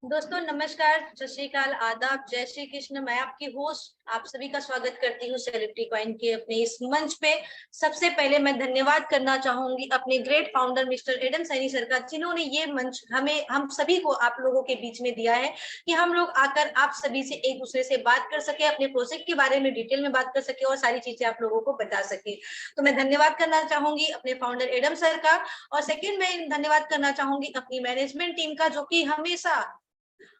दोस्तों नमस्कार, सत श्री अकाल, आदाब, जय श्री कृष्ण। मैं आपकी होस्ट आप सभी का स्वागत करती हूँ सेलिब्रिटी कॉइन के अपने इस मंच पे। सबसे पहले मैं धन्यवाद करना चाहूंगी अपने great founder mister Adam Saini sir का, जिन्होंने ये मंच हम सभी को आप लोगों के बीच में दिया है कि हम लोग आकर आप सभी से एक दूसरे से बात कर सके, अपने प्रोजेक्ट के बारे में डिटेल में बात कर सके और सारी चीजें आप लोगों को बता सके। तो मैं धन्यवाद करना चाहूंगी अपने फाउंडर एडम सर का। और सेकेंड मैं धन्यवाद करना चाहूंगी अपनी मैनेजमेंट टीम का, जो कि हमेशा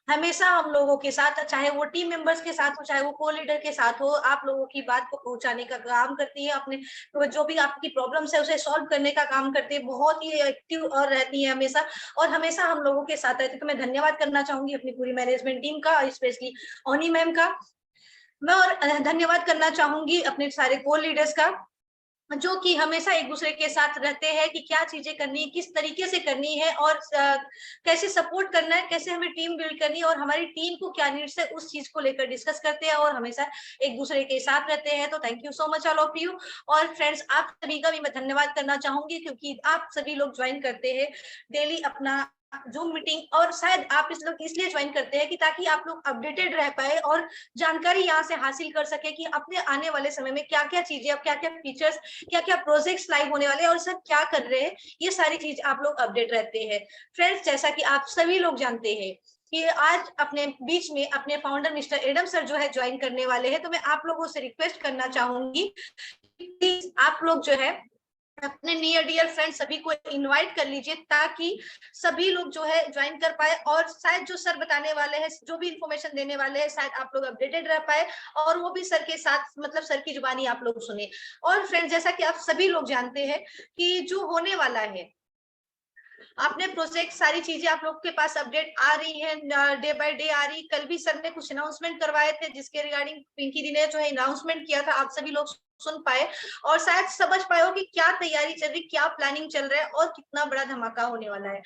हमेशा हम लोगों के साथ, चाहे वो टीम मेंबर्स के साथ हो, चाहे वो को लीडर के साथ हो, आप लोगों की बात को पहुंचाने का काम करती है। अपने तो जो भी आपकी प्रॉब्लम्स है उसे सॉल्व करने का काम करती है, बहुत ही एक्टिव और रहती है हमेशा, और हमेशा हम लोगों के साथ रहती है। तो मैं धन्यवाद करना चाहूंगी अपनी पूरी मैनेजमेंट टीम का, स्पेशली ओनी मैम का। मैं और धन्यवाद करना चाहूंगी अपने सारे को लीडर्स का, जो कि हमेशा एक दूसरे के साथ रहते हैं कि क्या चीजें करनी है, किस तरीके से करनी है, और कैसे सपोर्ट करना है, कैसे हमें टीम बिल्ड करनी है, और हमारी टीम को क्या नीड्स है उस चीज को लेकर डिस्कस करते हैं और हमेशा एक दूसरे के साथ रहते हैं। तो thank you so much all of you. और फ्रेंड्स, आप सभी का भी मैं धन्यवाद करना चाहूंगी, क्योंकि आप सभी लोग ज्वाइन करते हैं डेली अपना जूम मीटिंग, और शायद आप इस लोग इसलिए ज्वाइन करते हैं कि ताकि आप लोग अपडेटेड रह पाए और जानकारी यहाँ से हासिल कर सके कि अपने आने वाले समय में क्या क्या चीजें, अब क्या क्या फीचर्स, क्या क्या प्रोजेक्ट्स लाइव होने वाले हैं और सब क्या कर रहे हैं, ये सारी चीज आप लोग अपडेट रहते हैं। फ्रेंड्स, जैसा कि आप सभी लोग जानते हैं कि आज अपने बीच में अपने फाउंडर मिस्टर एडम सर जो है ज्वाइन करने वाले हैं, तो मैं आप लोगों से रिक्वेस्ट करना चाहूंगी प्लीज आप लोग जो है अपने नियर डियर फ्रेंड सभी को इनवाइट कर लीजिए, ताकि सभी लोग जो है ज्वाइन कर पाए, और शायद जो सर बताने वाले हैं, जो भी इंफॉर्मेशन देने वाले हैं, शायद आप लोग अपडेटेड रह पाए और वो भी सर के साथ, मतलब सर की जुबानी आप लोग सुने। और फ्रेंड, जैसा कि आप सभी लोग जानते हैं कि जो होने वाला है अपने प्रोजेक्ट, सारी चीजें आप लोग के पास अपडेट आ रही है, डे बाय डे आ रही। कल भी सर ने कुछ अनाउंसमेंट करवाए थे, जिसके रिगार्डिंग पिंकी दी ने जो है अनाउंसमेंट किया था, आप सभी लोग सुन पाए और शायद समझ पाए हो कि क्या तैयारी चल रही, क्या प्लानिंग चल रहा है और कितना बड़ा धमाका होने वाला है।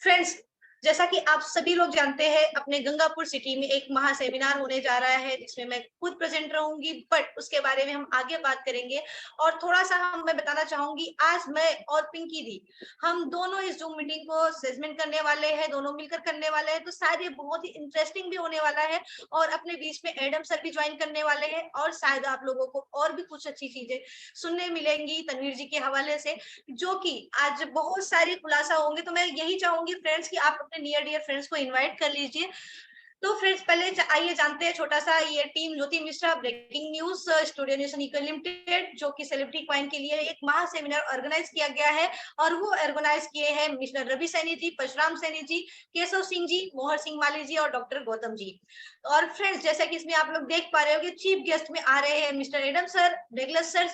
फ्रेंड्स, जैसा कि आप सभी लोग जानते हैं, अपने गंगापुर सिटी में एक महा सेमिनार होने जा रहा है, जिसमें मैं खुद प्रेजेंट रहूंगी, बट उसके बारे में हम आगे बात करेंगे। और थोड़ा सा मैं बताना चाहूंगी, आज मैं और पिंकी दी, हम दोनों इस जूम मीटिंग को सेगमेंट करने वाले हैं, दोनों मिलकर करने वाले हैं, तो शायद ये बहुत ही इंटरेस्टिंग भी होने वाला है। और अपने बीच में एडम सर भी ज्वाइन करने वाले हैं, और शायद आप लोगों को और भी कुछ अच्छी चीजें सुनने मिलेंगी तनवीर जी के हवाले से, जो कि आज बहुत सारी खुलासा होंगे। तो मैं यही चाहूंगी फ्रेंड्स कि आप अपने नियर डियर फ्रेंड्स को इन्वाइट कर लीजिए। तो फ्रेंड्स, पहले आइए जानते हैं छोटा सा ये team Jyoti Mishra breaking news studio nation equal limited, जो कि सेलिब्रिटी क्वाइन के लिए एक महा सेमिनार ऑर्गेनाइज किया गया है, और वो ऑर्गेनाइज किए हैं मिस्टर रवि सैनी जी, परशुराम सैनी जी, केशव सिंह जी, मोहर सिंह माली जी और डॉक्टर गौतम जी। और फ्रेंड्स, जैसा कि इसमें आप लोग देख पा रहे हो कि चीफ गेस्ट में आ रहे हैं mister Adam sir, regular sir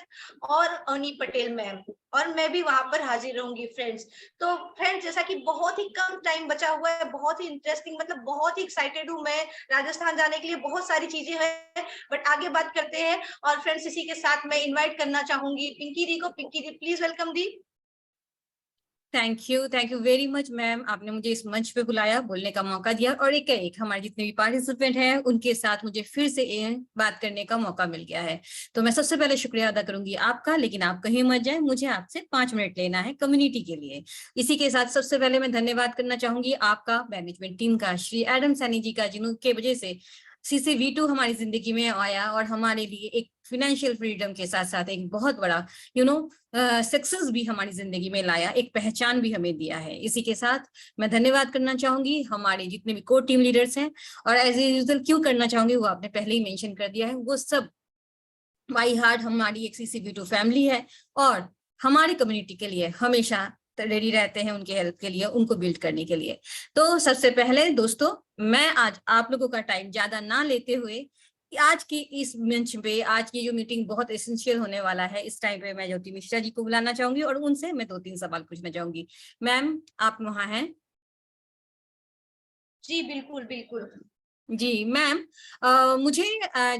और अनी पटेल मैम, और मैं भी वहां पर हाजिर रहूंगी फ्रेंड्स। तो फ्रेंड्स, जैसा कि बहुत ही कम टाइम बचा हुआ है, बहुत ही इंटरेस्टिंग, मतलब बहुत ही एक्साइटेड हूँ मैं राजस्थान जाने के लिए, बहुत सारी चीजें हैं, बट आगे बात करते हैं। और फ्रेंड्स, इसी के साथ मैं इनवाइट करना चाहूंगी पिंकी दी को। Pinky di, please welcome di. Thank you very much ma'am, आपने मुझे इस मंच पे बुलाया, बोलने का मौका दिया, और एक हमारे जितने भी पार्टिसिपेंट हैं उनके साथ मुझे फिर से बात करने का मौका मिल गया है। तो मैं सबसे पहले शुक्रिया अदा करूंगी आपका, लेकिन आप कहीं मत जाए, मुझे आपसे 5 मिनट लेना है कम्युनिटी के लिए। इसी के साथ सबसे पहले मैं धन्यवाद करना चाहूंगी आपका, मैनेजमेंट टीम का, श्री एडम सैनी जी का, जिनके वजह से CCV2 हमारी जिंदगी में आया और हमारे लिए एक फिनेंशियल फ्रीडम के साथ साथ एक बहुत बड़ा सक्सेस भी हमारी जिंदगी में लाया, एक पहचान भी हमें दिया है। इसी के साथ मैं धन्यवाद करना चाहूंगी हमारे जितने भी कोर टीम लीडर्स हैं, और एज यूजुअल क्यों करना चाहूंगी वो आपने पहले ही मेंशन कर दिया है, वो सब बाई हार्ट हमारी एक CCV2 फैमिली है, और हमारी कम्युनिटी के लिए हमेशा रेडी रहते हैं, उनके हेल्प के लिए, उनको बिल्ड करने के लिए। तो सबसे पहले दोस्तों, मैं आज आप लोगों का टाइम ज्यादा ना लेते हुए, आज की इस मंच पे आज की जो मीटिंग बहुत एसेंशियल होने वाला है, इस टाइम पे मैं ज्योति मिश्रा जी को बुलाना चाहूंगी और उनसे मैं 2-3 सवाल पूछना चाहूंगी। मैम, आप वहां हैं? जी बिल्कुल बिल्कुल। जी मैम, मुझे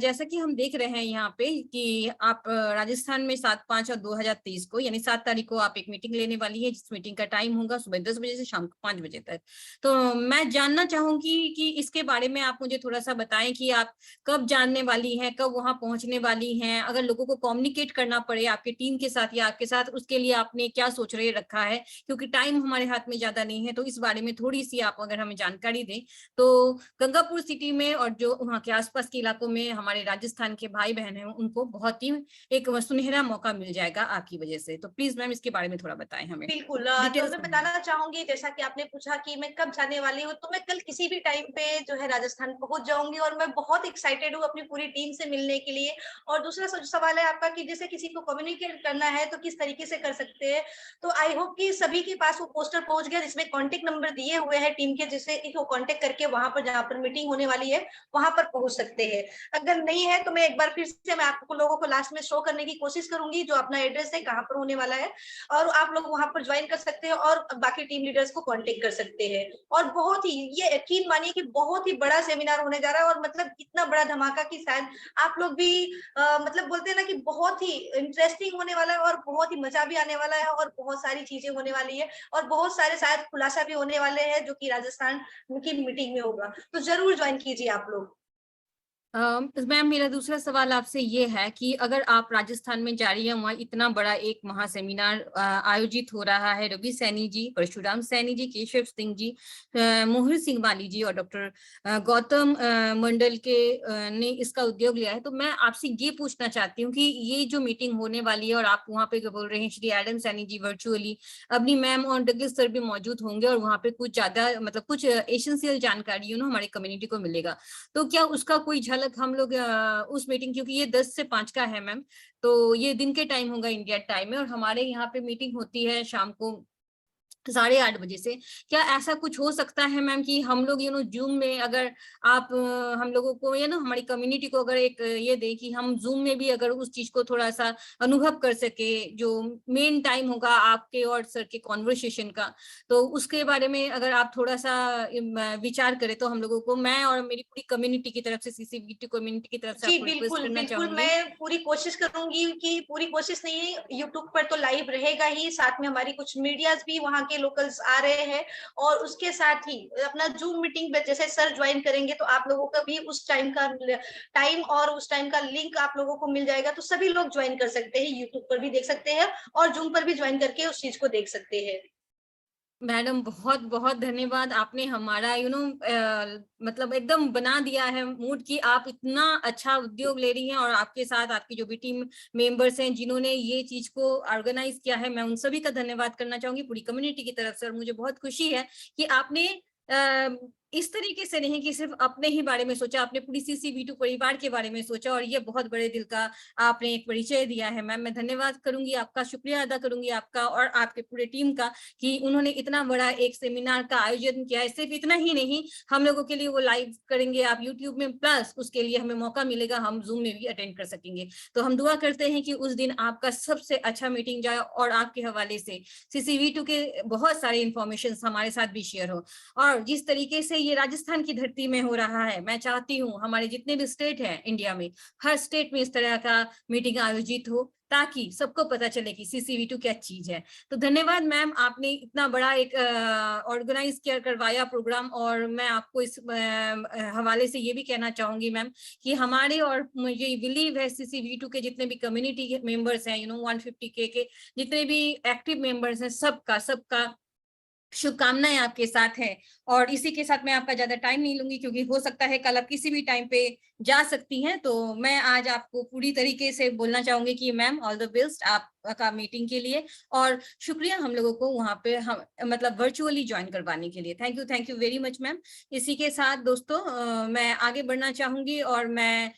जैसा कि हम देख रहे हैं यहाँ पे कि आप राजस्थान में 7/5 और 2023 को यानी 7 तारीख को आप एक मीटिंग लेने वाली है, जिस मीटिंग का टाइम होगा सुबह 10 बजे से शाम को 5 बजे तक। तो मैं जानना चाहूंगी कि इसके बारे में आप मुझे थोड़ा सा बताएं कि आप कब जानने वाली हैं, कब वहां पहुंचने वाली हैं, अगर लोगों को कम्युनिकेट करना पड़े आपके टीम के साथ या आपके साथ, उसके लिए आपने क्या सोच रहे रखा है, क्योंकि टाइम हमारे हाथ में ज्यादा नहीं है। तो इस बारे में थोड़ी सी आप अगर हमें जानकारी दें तो गंगापुर सिटी में और जो वहाँ के आसपास के इलाकों में हमारे राजस्थान के भाई बहन हैं, उनको बहुत ही एक सुनहरा मौका मिल जाएगा आपकी वजह से। तो प्लीज मैम इसके बारे में थोड़ा बताएं हमें बिल्कुल, तो डिटेल्स मैं में। बताना चाहूँगी, जैसा कि आपने पूछा कि मैं कब जाने वाली हूँ, तो मैं कल किसी भी टाइम पे जो है राजस्थान पहुँच जाऊँगी और मैं बहुत एक्साइटेड हूँ अपनी पूरी टीम से मिलने के लिए। और दूसरा सवाल है आपका कि जैसे किसी को कम्युनिकेट करना है तो किस तरीके से कर सकते हैं। तो आई होप कि सभी के पास वो पोस्टर पहुँच गया जिसमें कॉन्टैक्ट नंबर दिए हुए हैं टीम के, जिससे कि वो कॉन्टैक्ट करके वहाँ पर जहाँ पर मीटिंग होने वाली है, वहाँ पर पहुँच सकते हैं। अगर नहीं है तो मैं एक बार फिर से मैं आपको लोगों को लास्ट में शो करने की कोशिश करूँगी, जो अपना एड्रेस है, कहाँ पर होने वाला है, और आप लोग वहां पर ज्वाइन कर सकते हैं और बाकी टीम लीडर्स को कांटेक्ट कर सकते हैं। और बहुत ही, ये यकीन मानिए कि बहुत ही बड़ा सेमिनार होने जा रहा है, और मतलब इतना बड़ा धमाका कि शायद आप लोग भी मतलब बोलते हैं ना कि बहुत ही इंटरेस्टिंग होने वाला है और बहुत ही मजा भी आने वाला है और बहुत सारी चीजें होने वाली है और बहुत सारे शायद खुलासा भी होने वाले हैं जो कि राजस्थान की मीटिंग में होगा। तो जरूर ज्वाइन कीजिए आप लोग। मैम मेरा दूसरा सवाल आपसे ये है कि अगर आप राजस्थान में जा रही हैं, वहाँ इतना बड़ा एक महासेमिनार आयोजित हो रहा है, रवि सैनी जी, परशुराम सैनी जी, केशव सिंह जी, मोहर सिंह वाली जी और डॉक्टर गौतम मंडल के ने इसका उद्योग लिया है, तो मैं आपसे ये पूछना चाहती हूँ कि ये जो मीटिंग होने वाली है और आप वहाँ पे बोल रहे हैं श्री एडम सैनी जी वर्चुअली, अपनी मैम और डगलस सर भी मौजूद होंगे और वहाँ पे कुछ ज्यादा मतलब कुछ एसेंशियल जानकारी हमारी कम्युनिटी को मिलेगा, तो क्या उसका कोई झलक हम लोग उस मीटिंग, क्योंकि ये 10 से 5 का है मैम, तो ये दिन के टाइम होगा इंडिया टाइम में और हमारे यहाँ पे मीटिंग होती है शाम को 8:30 बजे से। क्या ऐसा कुछ हो सकता है मैम कि हम लोग जूम में अगर आप हम लोगों को हमारी कम्युनिटी को अगर एक ये दे कि हम जूम में भी अगर उस चीज को थोड़ा सा अनुभव कर सके, जो मेन टाइम होगा आपके और सर के कॉन्वर्सेशन का, तो उसके बारे में अगर आप थोड़ा सा विचार करें तो हम लोगों को, मैं और मेरी पूरी कम्युनिटी की तरफ से, सीसीबीटी कम्युनिटी की तरफ से जी आपको रिक्वेस्ट बिल्कुल, करना बिल्कुल, चाहूंगी। मैं पूरी कोशिश करूँगी कि पूरी कोशिश नहीं, यूट्यूब पर तो लाइव रहेगा ही, साथ में हमारी कुछ मीडियाज़ भी वहाँ के लोकल्स आ रहे हैं और उसके साथ ही अपना ज़ूम मीटिंग पे जैसे सर ज्वाइन करेंगे तो आप लोगों का भी उस टाइम और उस टाइम का लिंक आप लोगों को मिल जाएगा, तो सभी लोग ज्वाइन कर सकते हैं, यूट्यूब पर भी देख सकते हैं और ज़ूम पर भी ज्वाइन करके उस चीज़ को देख सकते हैं। मैडम बहुत बहुत धन्यवाद, आपने हमारा मतलब एकदम बना दिया है मूड कि आप इतना अच्छा उद्योग ले रही हैं और आपके साथ आपकी जो भी टीम मेंबर्स हैं जिन्होंने ये चीज को ऑर्गेनाइज किया है, मैं उन सभी का धन्यवाद करना चाहूंगी पूरी कम्युनिटी की तरफ से। और मुझे बहुत खुशी है कि आपने इस तरीके से नहीं कि सिर्फ अपने ही बारे में सोचा, आपने पूरी CCV2 परिवार के बारे में सोचा और ये बहुत बड़े दिल का आपने एक परिचय दिया है मैम। मैं धन्यवाद करूंगी आपका, शुक्रिया अदा करूंगी आपका और आपके पूरे टीम का कि उन्होंने इतना बड़ा एक सेमिनार का आयोजन किया है। सिर्फ इतना ही नहीं, हम लोगों के लिए वो लाइव करेंगे आप यूट्यूब में, प्लस उसके लिए हमें मौका मिलेगा हम जूम में भी अटेंड कर सकेंगे। तो हम दुआ करते हैं कि उस दिन आपका सबसे अच्छा मीटिंग जाए और आपके हवाले से CCV2 के बहुत सारे इंफॉर्मेशन हमारे साथ भी शेयर हो। और जिस तरीके से ये राजस्थान की धरती में हो रहा है, मैं चाहती हूँ हमारे जितने भी स्टेट हैं इंडिया में, हर स्टेट में इस तरह का मीटिंग आयोजित हो ताकि सबको पता चले कि CCV2 क्या चीज है। तो धन्यवाद मैम, आपने इतना बड़ा एक ऑर्गेनाइज किया करवाया प्रोग्राम, और मैं आपको इस हवाले से ये भी कहना चाहूंगी मैम कि हमारे और मुझे बिलीव है CCV2 के जितने भी कम्युनिटी मेंबर्स हैं 150K के जितने भी एक्टिव मेंबर्स हैं, सबका सबका शुभकामनाएं आपके साथ है। और इसी के साथ मैं आपका ज्यादा टाइम नहीं लूंगी क्योंकि हो सकता है कल आप किसी भी टाइम पे जा सकती हैं, तो मैं आज आपको पूरी तरीके से बोलना चाहूंगी कि मैम ऑल द बेस्ट आपका मीटिंग के लिए, और शुक्रिया हम लोगों को वहां पे हम मतलब वर्चुअली ज्वाइन करवाने के लिए। Thank you very much ma'am. इसी के साथ दोस्तों मैं आगे बढ़ना चाहूंगी और मैं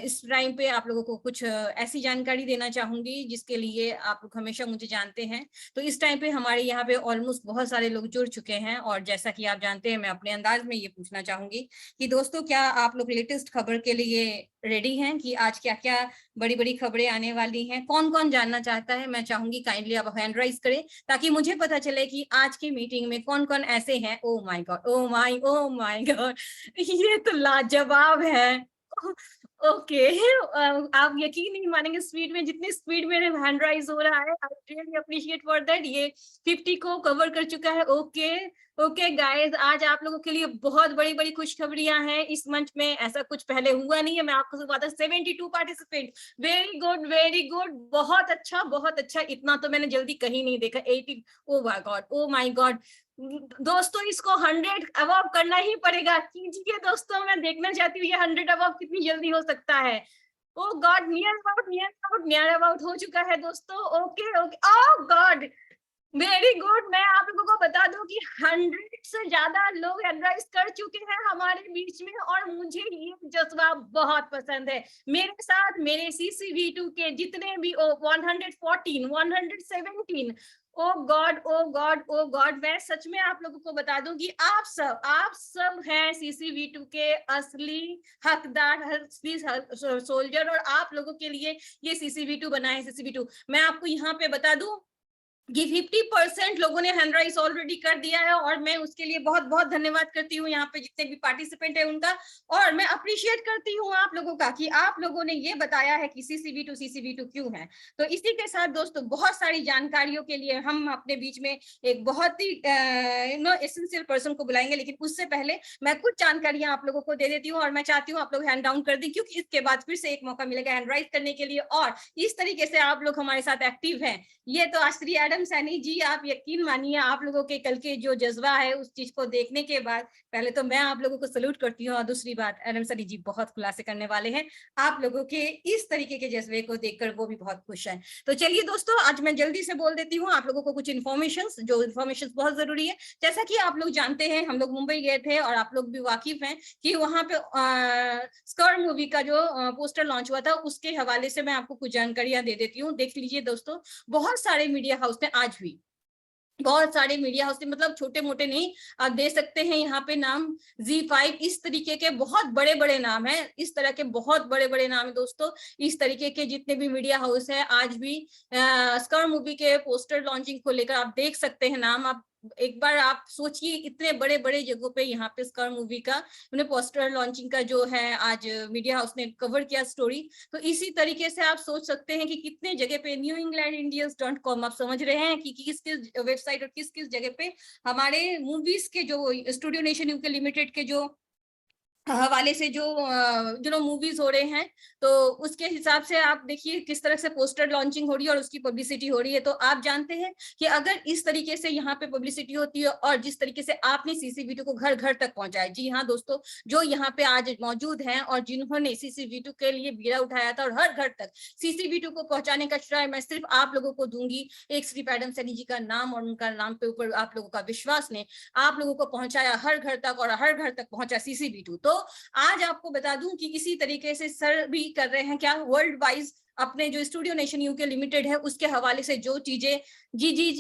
इस टाइम पे आप लोगों को कुछ ऐसी जानकारी देना चाहूंगी जिसके लिए आप लोग हमेशा मुझे जानते हैं। तो इस टाइम पे हमारे यहाँ पे ऑलमोस्ट बहुत सारे लोग जुड़ चुके हैं और जैसा कि आप जानते हैं मैं अपने अंदाज में ये पूछना चाहूंगी कि दोस्तों क्या आप लोग लेटेस्ट खबर के लिए रेडी हैं कि आज क्या क्या बड़ी बड़ी खबरें आने वाली हैं? कौन कौन जानना चाहता है? मैं चाहूंगी काइंडली आप हैंड राइज करें ताकि मुझे पता चले कि आज की मीटिंग में कौन कौन ऐसे हैं। Oh my God, oh my God, ये तो लाजवाब है। ओके, आप यकीन नहीं मानेंगे स्पीड में, जितनी स्पीड में हैंड राइज हो रहा है, I really appreciate for that. ये 50 को कवर कर चुका है। ओके ओके गाइस, आज आप लोगों के लिए बहुत बड़ी बड़ी खुशखबरियां हैं। इस मंच में ऐसा कुछ पहले हुआ नहीं है। मैं आपको सिर्फ बता, 72 participant, very good very good, बहुत अच्छा बहुत अच्छा। इतना तो मैंने जल्दी कहीं नहीं देखा। 80, oh my God, oh my God दोस्तों, इसको 100 अबव करना ही पड़ेगा। कीजिए दोस्तों, मैं देखना चाहती हूँ ये 100 अबव कितनी जल्दी हो सकता है। ओ गॉड, नियर अबाउट हो चुका है दोस्तों। ओके ओके, ओ गॉड, वेरी गुड। मैं आप लोगों को बता दूं कि 100 से ज्यादा लोग हैंडराइज कर चुके हैं हमारे बीच में, और मुझे ये जज्बा बहुत पसंद है। मेरे साथ मेरे CCV2 के जितने भी 114, 117, ओ गॉड ओ गॉड ओ गॉड, मैं सच में आप लोगों को बता दूं कि आप सब हैं CCV2 के असली हकदार, असली सोल्जर, और आप लोगों के लिए ये CCV2 बना है। CCV2 मैं आपको यहाँ पे बता दूं कि 50% लोगों ने हैंड राइज ऑलरेडी कर दिया है, और मैं उसके लिए बहुत बहुत धन्यवाद करती हूँ यहाँ पे जितने भी पार्टिसिपेंट है उनका। और मैं अप्रिशिएट करती हूँ आप लोगों का कि आप लोगों ने ये बताया है कि CCV2 क्यों है। तो इसी के साथ दोस्तों, बहुत सारी जानकारियों के लिए हम अपने बीच में एक बहुत ही एसेंशियल पर्सन को बुलाएंगे, लेकिन उससे पहले मैं कुछ जानकारियां आप लोगों को दे देती हूँ, और मैं चाहती हूँ आप लोग हैंड डाउन कर दें, क्योंकि इसके बाद फिर से एक मौका मिलेगा हैंड राइज करने के लिए। और इस तरीके से आप लोग हमारे साथ एक्टिव हैं, ये तो श्री एडम सैनी जी, आप यकीन मानिए, आप लोगों के कल के जो जज्बा है उस चीज को देखने के बाद पहले तो मैं आप लोगों को सल्यूट करती हूँ, और दूसरी बात, एडम सैनी जी बहुत खुलासे करने वाले हैं। आप लोगों के इस तरीके के जज्बे को देखकर वो भी बहुत खुश हैं। तो चलिए दोस्तों, आज मैं जल्दी से बोल देती हूँ आप लोगों को कुछ इन्फॉर्मेशन, जो इन्फॉर्मेशन बहुत जरूरी है। जैसा कि आप लोग जानते हैं, हम लोग मुंबई गए थे, और आप लोग भी वाकिफ हैं कि वहां पे स्कर मूवी का जो पोस्टर लॉन्च हुआ था, उसके हवाले से मैं आपको कुछ जानकारियां दे देती हूँ। देख लीजिए दोस्तों, बहुत सारे मीडिया हाउस ने, आज भी बहुत सारे मीडिया हाउस ने, मतलब छोटे मोटे नहीं, आप दे सकते हैं यहाँ पे नाम, Z5, इस तरीके के बहुत बड़े बड़े नाम है, इस तरह के बहुत बड़े बड़े नाम है दोस्तों। इस तरीके के जितने भी मीडिया हाउस है, आज भी स्कर मूवी के पोस्टर लॉन्चिंग को लेकर आप देख सकते हैं नाम। आप एक बार आप सोचिए, इतने बड़े बड़े जगहों पे यहाँ पे स्कर मूवी का उन्हें पोस्टर लॉन्चिंग का जो है आज मीडिया हाउस ने कवर किया स्टोरी। तो इसी तरीके से आप सोच सकते हैं कि कितने जगह पे newenglandindians.com, आप समझ रहे हैं कि किस किस वेबसाइट और किस किस जगह पे हमारे मूवीज के जो स्टूडियो नेशन यूके लिमिटेड के जो हवाले से जो मूवीज हो रहे हैं, तो उसके हिसाब से आप देखिए किस तरह से पोस्टर लॉन्चिंग हो रही है और उसकी पब्लिसिटी हो रही है। तो आप जानते हैं कि अगर इस तरीके से यहाँ पे पब्लिसिटी होती है, और जिस तरीके से आपने CCV2 को घर घर तक पहुंचाया, जी हाँ दोस्तों, जो यहाँ पे आज मौजूद हैं और जिन्होंने CCV2 के लिए बीड़ा उठाया था, और हर घर तक CCV2 को पहुंचाने का श्रेय मैं सिर्फ आप लोगों को दूंगी। एक श्री एडम सैनी जी का नाम और उनका नाम पे ऊपर आप लोगों का विश्वास ने आप लोगों को पहुंचाया हर घर तक, और हर घर तक पहुंचा CCV2। तो आज आपको बता दूं कि इसी तरीके से सर भी कर रहे हैं क्या, वर्ल्ड वाइज अपने जो स्टूडियो नेशन यूके लिमिटेड है उसके हवाले से जो चीजें। जी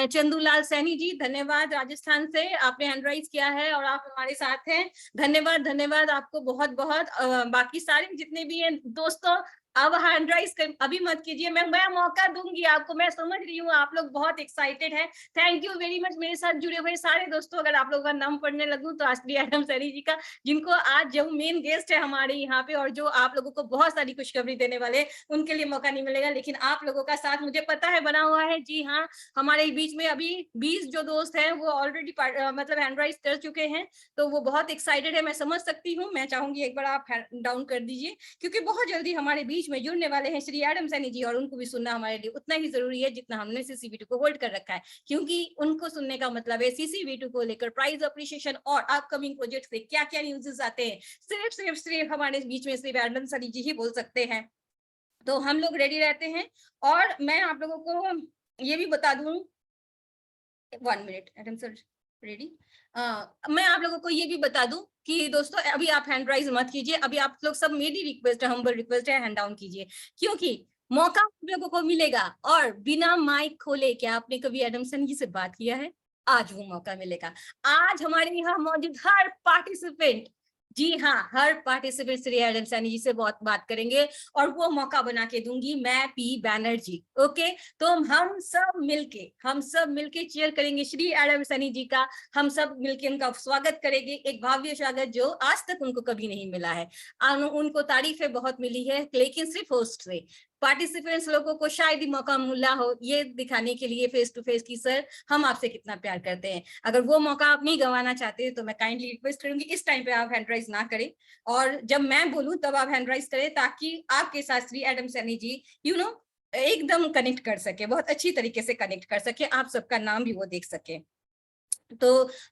चंदूलाल सैनी जी, धन्यवाद, राजस्थान से आपने हैंड राइज किया है और आप हमारे साथ हैं। धन्यवाद धन्यवाद आपको बहुत बहुत। बाकी सारे जितने भी हैं दोस्तों, अब हैंड राइज अभी मत कीजिए, मैं मौका दूंगी आपको। मैं समझ रही हूँ आप लोग बहुत एक्साइटेड हैं। थैंक यू वेरी मच मेरे साथ जुड़े हुए सारे दोस्तों। अगर आप लोगों का नाम पढ़ने लगूं तो श्री एडम सैनी जी का, जिनको आज जो मेन गेस्ट है हमारे यहाँ पे, और जो आप लोगों को बहुत सारी खुशखबरी देने वाले, उनके लिए मौका नहीं मिलेगा, लेकिन आप लोगों का साथ मुझे पता है बना हुआ है। जी हाँ, हमारे बीच में अभी 20 जो दोस्त हैं वो ऑलरेडी मतलब हैंड राइज कर चुके हैं, तो वो बहुत एक्साइटेड है, मैं समझ सकती हूँ। मैं चाहूंगी एक बार आप हैंड डाउन कर दीजिए, क्योंकि बहुत जल्दी हमारे बीच में जुड़ने वाले हैं श्री एडम सैनी जी, और उनको भी सुनना हमारे लिए उतना ही जरूरी है जितना हमने CCV2 को होल्ड कर रखा है, क्योंकि उनको सुनने का मतलब है CCV2 को लेकर प्राइज अप्रिशिएशन और अपकमिंग प्रोजेक्ट से क्या क्या न्यूज़ आते हैं, सिर्फ हमारे बीच में श्री एडम सैनी जी ही बोल सकते हैं। तो हम लोग रेडी रहते हैं, और मैं आप लोगों को ये भी बता दूं, 1 मिनट एडम सर रेडी। मैं आप लोगों को ये भी बता दूं कि दोस्तों, अभी आप हैंड राइज मत कीजिए, अभी आप लोग सब, मेरी रिक्वेस्ट है, हम्बल रिक्वेस्ट है, हैंड डाउन कीजिए, क्योंकि मौका आप लोगों को मिलेगा। और बिना माइक खोले, क्या आपने कभी एडम सैनी जी से बात किया है? आज वो मौका मिलेगा। आज हमारे यहाँ मौजूद हर पार्टिसिपेंट जी हाँ, हर पार्टिसिपेंट श्री एडम सैनी जी से बहुत बात करेंगे और वो मौका बना के दूंगी मैं पी बैनर्जी। ओके, तो हम सब मिलके चीयर करेंगे श्री एडम सैनी जी का। हम सब मिलके उनका स्वागत करेंगे, एक भव्य स्वागत जो आज तक उनको कभी नहीं मिला है। उनको तारीफें बहुत मिली है, लेकिन सिर्फ होस्ट से। पार्टिसिपेंट्स लोगों को शायद ही मौका मिला हो ये दिखाने के लिए फेस टू फेस की सर हम आपसे कितना प्यार करते हैं। अगर वो मौका आप नहीं गंवाना चाहते तो मैं काइंडली रिक्वेस्ट करूंगी इस टाइम पे आप हैंड राइज ना करें, और जब मैं बोलूं तब आप हैंड राइज करें, ताकि आपके साथ श्री एडम सैनी जी एकदम कनेक्ट कर सके, बहुत अच्छी तरीके से कनेक्ट कर सके, आप सबका नाम भी वो देख सके। तो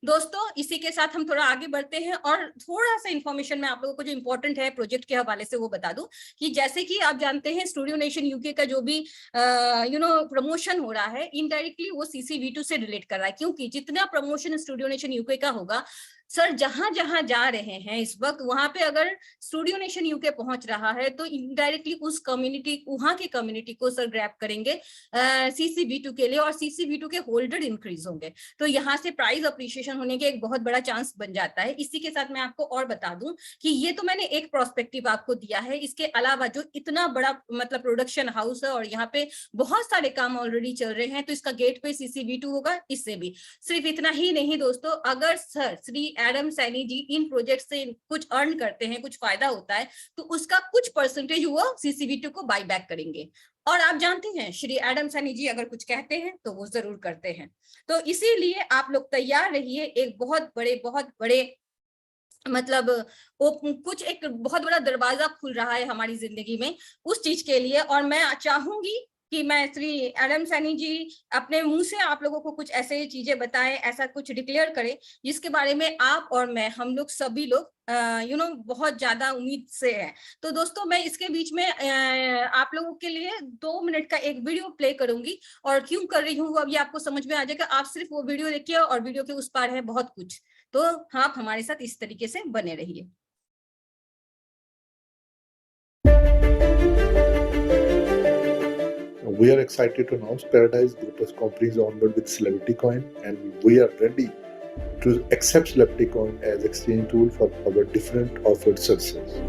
दोस्तों इसी के साथ हम थोड़ा आगे बढ़ते हैं और थोड़ा सा इंफॉर्मेशन मैं आप लोगों को जो इंपॉर्टेंट है प्रोजेक्ट के हवाले से वो बता दूं कि जैसे कि आप जानते हैं स्टूडियो नेशन यूके का जो भी प्रमोशन हो रहा है इनडायरेक्टली वो CCV2 से रिलेट कर रहा है, क्योंकि जितना प्रमोशन स्टूडियो नेशन यूके का होगा सर जहां जहां जा रहे हैं इस वक्त वहां पे अगर स्टूडियो नेशन यूके पहुंच रहा है तो इनडायरेक्टली उस कम्युनिटी वहां की कम्युनिटी को सर ग्रैब करेंगे CCV2 के लिए, और CCV2 के होल्डर इंक्रीज होंगे। तो यहाँ से प्राइज अप्रिशिएशन होने के एक बहुत बड़ा चांस बन जाता है। इसी के साथ मैं आपको और बता दूं कि ये तो मैंने एक प्रोस्पेक्टिव आपको दिया है, इसके अलावा जो इतना बड़ा मतलब प्रोडक्शन हाउस है और यहाँ पे बहुत सारे काम ऑलरेडी चल रहे हैं, तो इसका गेट पे CCV2 होगा। इससे भी सिर्फ इतना ही नहीं दोस्तों, अगर सर श्री एडम सैनी जी इन प्रोजेक्ट से कुछ अर्न करते हैं, कुछ फायदा होता है, तो उसका कुछ परसेंटेज वो CCV2 को बाई बैक करेंगे। और आप जानते हैं श्री एडम सैनी जी अगर कुछ कहते हैं तो वो जरूर करते हैं। तो इसीलिए आप लोग तैयार रहिए, एक बहुत बड़े मतलब कुछ एक बहुत बड़ा दरवाजा खुल रहा है हमारी जिंदगी में उस चीज के लिए। और मैं चाहूंगी कि मैं श्री एडम सैनी जी अपने मुंह से आप लोगों को कुछ ऐसे चीजें बताएं, ऐसा कुछ डिक्लेयर करें जिसके बारे में आप और मैं हम लोग सभी लोग बहुत ज्यादा उम्मीद से है। तो दोस्तों मैं इसके बीच में आप लोगों के लिए 2 मिनट का एक वीडियो प्ले करूंगी, और क्यों कर रही हूँ वो अभी आपको समझ में आ जाएगा। आप सिर्फ वो वीडियो देखिए और वीडियो के उस पार है बहुत कुछ, तो आप हमारे साथ इस तरीके से बने रहिए। We are excited to announce Paradise Group as companies onboard with Celebrity Coin, and we are ready to accept Celebrity Coin as exchange tool for our different offered services.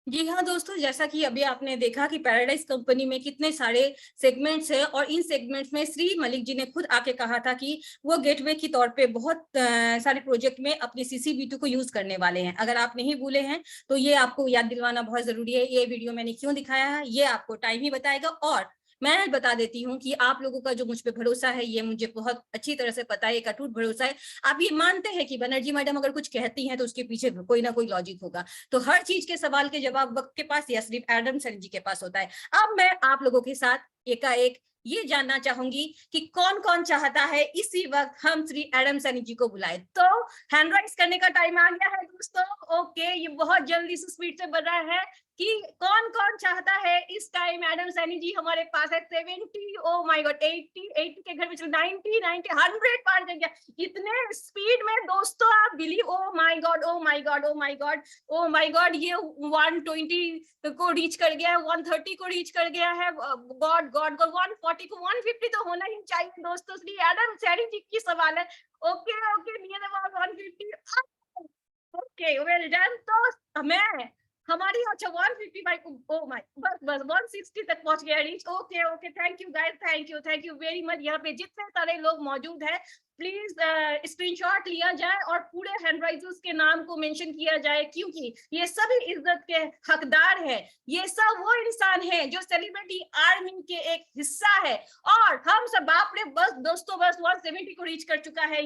जी हाँ दोस्तों, जैसा कि अभी आपने देखा कि पैराडाइज कंपनी में कितने सारे सेगमेंट्स हैं, और इन सेगमेंट्स में श्री मलिक जी ने खुद आके कहा था कि वो गेटवे के तौर पे बहुत सारे प्रोजेक्ट में अपनी CCV2 को यूज करने वाले हैं। अगर आप नहीं भूले हैं तो ये आपको याद दिलवाना बहुत जरूरी है। ये वीडियो मैंने क्यों दिखाया है ये आपको टाइम ही बताएगा, और मैं बता देती हूँ कि आप लोगों का जो मुझ पे भरोसा है ये मुझे बहुत अच्छी तरह से पता है, एक अटूट भरोसा है। आप ये मानते हैं कि बनर्जी मैडम अगर कुछ कहती हैं तो उसके पीछे कोई ना कोई लॉजिक होगा, तो हर चीज के सवाल के जवाब वक्त के पास या सिर्फ एडम सैनी जी के पास होता है। अब मैं आप लोगों के साथ एकाएक ये जानना चाहूंगी कि कौन कौन चाहता है इसी वक्त हम श्री एडम सैनी जी को बुलाए। तो हैंड राइज करने का टाइम आ गया है दोस्तों। ओके, ये बहुत जल्दी से स्पीड से बढ़ रहा है कि कौन कौन चाहता है this time Adam Saini ji हमारे पास है 70, ओ माय गॉड 80 के घर में चलो 90 100 पार कर गया। इतने स्पीड में दोस्तों, आप believe, oh my God oh my God oh my God oh my God, ये 120 को रीच कर गया है, 130 को रीच कर गया है। गॉड गॉड गॉड 140 को 150 तो होना ही चाहिए दोस्तों। इसलिए एडम सैनी जी की सवाल है। Okay okay, near about 150। Okay well done. तो मैं हमारी अच्छा 155 ओ माय बस 160 तक पहुंच गया reach. Okay okay, thank you guys, thank you very much. यहाँ पे जितने सारे लोग मौजूद हैं प्लीज स्क्रीनशॉट लिया जाए और पूरे हैंड राइजर्स के नाम को मेंशन किया जाए, क्योंकि ये सभी इज्जत के हकदार है। ये सब वो इंसान है जो सेलिब्रिटी आर्मी के एक हिस्सा है। और हम सब बाप रे, बस दोस्तों बस 170 को रीच कर चुका है।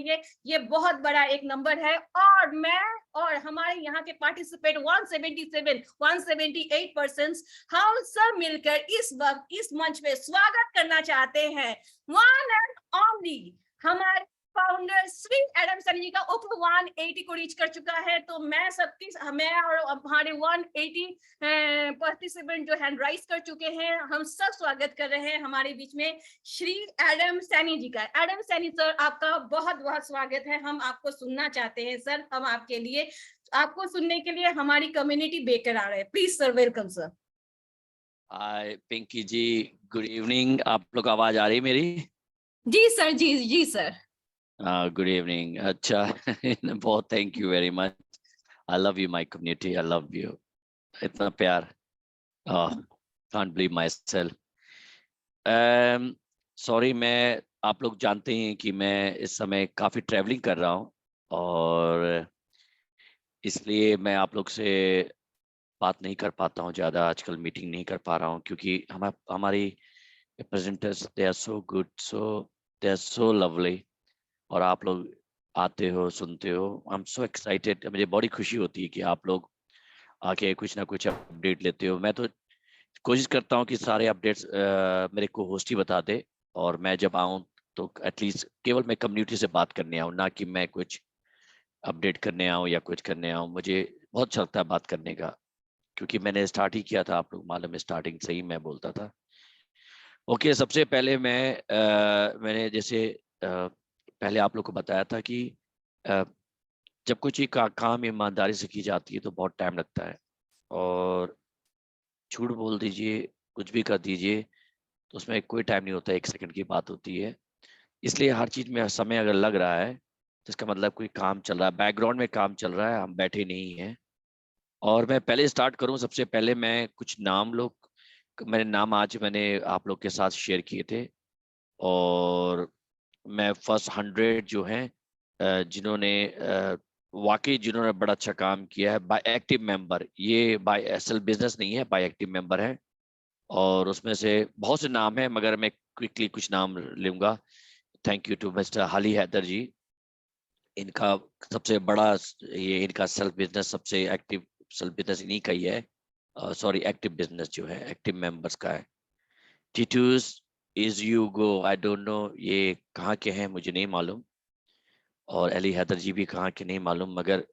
ये बहुत बड़ा एक नंबर है। और मैं और हमारे यहाँ के पार्टिसिपेट 178 पर्सन हम सब मिलकर इस वक्त इस मंच पे स्वागत करना चाहते हैं वन एंड ओनली हमारे फाउंडर श्री एडम सैनी जी का। ओके 180 को रीच कर चुका है। तो मैं सबकी, मैं और हमारे 180 पार्टिसिपेंट जो हैंड राइज कर चुके हैं, हम सब स्वागत कर रहे हैं हमारे बीच में श्री एडम सैनी जी का। एडम सैनी सर, आपका बहुत बहुत स्वागत है। हम आपको सुनना चाहते हैं सर। हम आपके लिए, आपको सुनने के लिए हमारी कम्युनिटी बेकरार है। Please sir, welcome sir. Hi Pinky ji, good evening. आप लोग आवाज आ रही मेरी? जी सर, जी सर। Good evening. अच्छा बहुत thank you very much. I love you my community, I love you. इतना प्यार, can't believe myself. Sorry, मैं, आप लोग जानते हैं कि मैं इस समय काफ़ी ट्रैवलिंग कर रहा हूँ और इसलिए मैं आप लोग से बात नहीं कर पाता हूँ ज़्यादा। आजकल मीटिंग नहीं कर पा रहा हूँ क्योंकि हमारी presenters they are so good, they are so lovely. और आप लोग आते हो, सुनते हो, आई एम सो एक्साइटेड। मुझे बड़ी खुशी होती है कि आप लोग आके कुछ ना कुछ अपडेट लेते हो। मैं तो कोशिश करता हूँ कि सारे अपडेट्स मेरे को होस्ट ही बता दे, और मैं जब आऊँ तो एटलीस्ट केवल मैं कम्युनिटी से बात करने आऊँ, ना कि मैं कुछ अपडेट करने आऊँ या कुछ करने आऊँ। मुझे बहुत अच्छा लगता है बात करने का, क्योंकि मैंने स्टार्ट ही किया था, आप लोग मालूम है, स्टार्टिंग से ही मैं बोलता था। ओके, सबसे पहले मैंने जैसे पहले आप लोग को बताया था कि जब कोई चीज़ का काम ईमानदारी से की जाती है तो बहुत टाइम लगता है, और झूठ बोल दीजिए, कुछ भी कर दीजिए तो उसमें कोई टाइम नहीं होता, 1 सेकंड की बात होती है। इसलिए हर चीज़ में समय अगर लग रहा है तो इसका मतलब कोई काम चल रहा है, बैकग्राउंड में काम चल रहा है, हम बैठे नहीं हैं। और मैं पहले स्टार्ट करूं, सबसे पहले मैं कुछ मेरे नाम आज मैंने आप लोग के साथ शेयर किए थे, और मैं फर्स्ट 100 जो हैं जिन्होंने बड़ा अच्छा काम किया है बाय एक्टिव मेंबर, ये बाय एसएल बिजनेस नहीं है, बाय एक्टिव मेंबर है। और उसमें से बहुत से नाम हैं, मगर मैं क्विकली कुछ नाम लूंगा। थैंक यू टू मिस्टर हाली हैदर जी। इनका सबसे बड़ा, ये इनका सेल्फ बिजनेस, सबसे एक्टिव सेल्फ बिजनेस इन्हीं का ही है। सॉरी, एक्टिव बिजनेस जो है एक्टिव मेंबर्स का है। टीटूस is you go, I don't know ये कहाँ के हैं, मुझे नहीं मालूम। और अली हैदर जी भी कहाँ के नहीं मालूम, मगर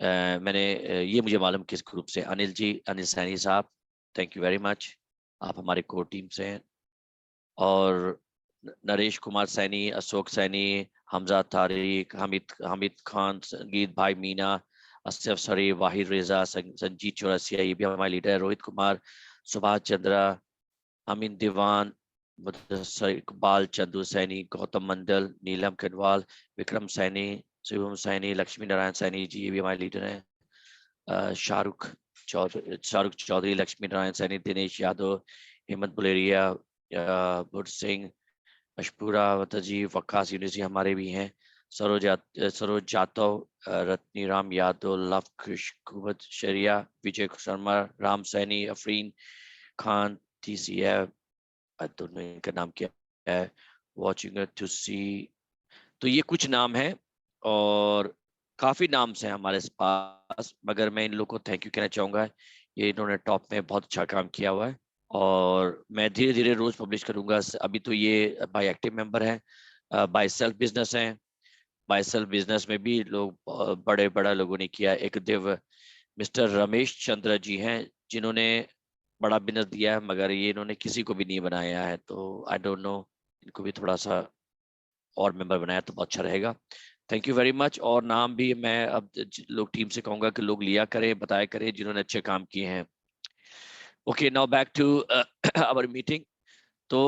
ये मुझे मालूम किस ग्रुप से। अनिल जी, अनिल सैनी साहब, थैंक यू वेरी मच, आप हमारे कोर टीम से हैं। और नरेश कुमार सैनी, अशोक सैनी, हमजा तारिक, हामिद खान, संगीत भाई मीना, असफ सरी, वाहिद रेजा, संजीत चौरसिया, ये भी हमारे लीडर है। रोहित कुमार, सुभाष चंद्रा, अमीन दीवान, इकबाल, चंदू सैनी, गौतम मंडल, नीलम कनवाल, विक्रम सैनी, शिवम सैनी, लक्ष्मी नारायण सैनी जी, ये भी हमारे लीडर हैं। शाहरुख चौधरी, लक्ष्मी नारायण सैनी, दिनेश यादव, हेमंत बुलेरिया, बुट सिंह, अशपुरा वतजी, वक्कास यूनिवर्सिटी हमारे भी हैं। सरोज जातव, रत्नी राम यादव, लव कृष, कुबत शरिया, विजय शर्मा, राम सैनी, अफरीन खान, TCF, दोनों इनका नाम क्या है, वॉचिंग टू सी। तो ये कुछ नाम हैं, और काफी नाम हैं हमारे पास, मगर मैं इन लोगों को थैंक यू कहना चाहूंगा। ये इन्होंने टॉप में बहुत अच्छा काम किया हुआ है, और मैं धीरे धीरे रोज पब्लिश करूंगा। अभी तो ये बाय एक्टिव मेंबर है, बाय सेल्फ बिजनेस है। बाय सेल्फ बिजनेस में भी लोग बड़े लोगों ने किया। एक मिस्टर रमेश चंद्र जी हैं, जिन्होंने बड़ा बिजनेस दिया है, मगर ये इन्होंने किसी को भी नहीं बनाया है, तो आई डोंट नो, इनको भी थोड़ा सा और मेंबर बनाया तो बहुत अच्छा रहेगा। Thank you very much. और नाम भी मैं अब लोग टीम से कहूंगा कि लोग लिया करें, बताया करें जिन्होंने अच्छे काम किए हैं। Okay, now back to our meeting. तो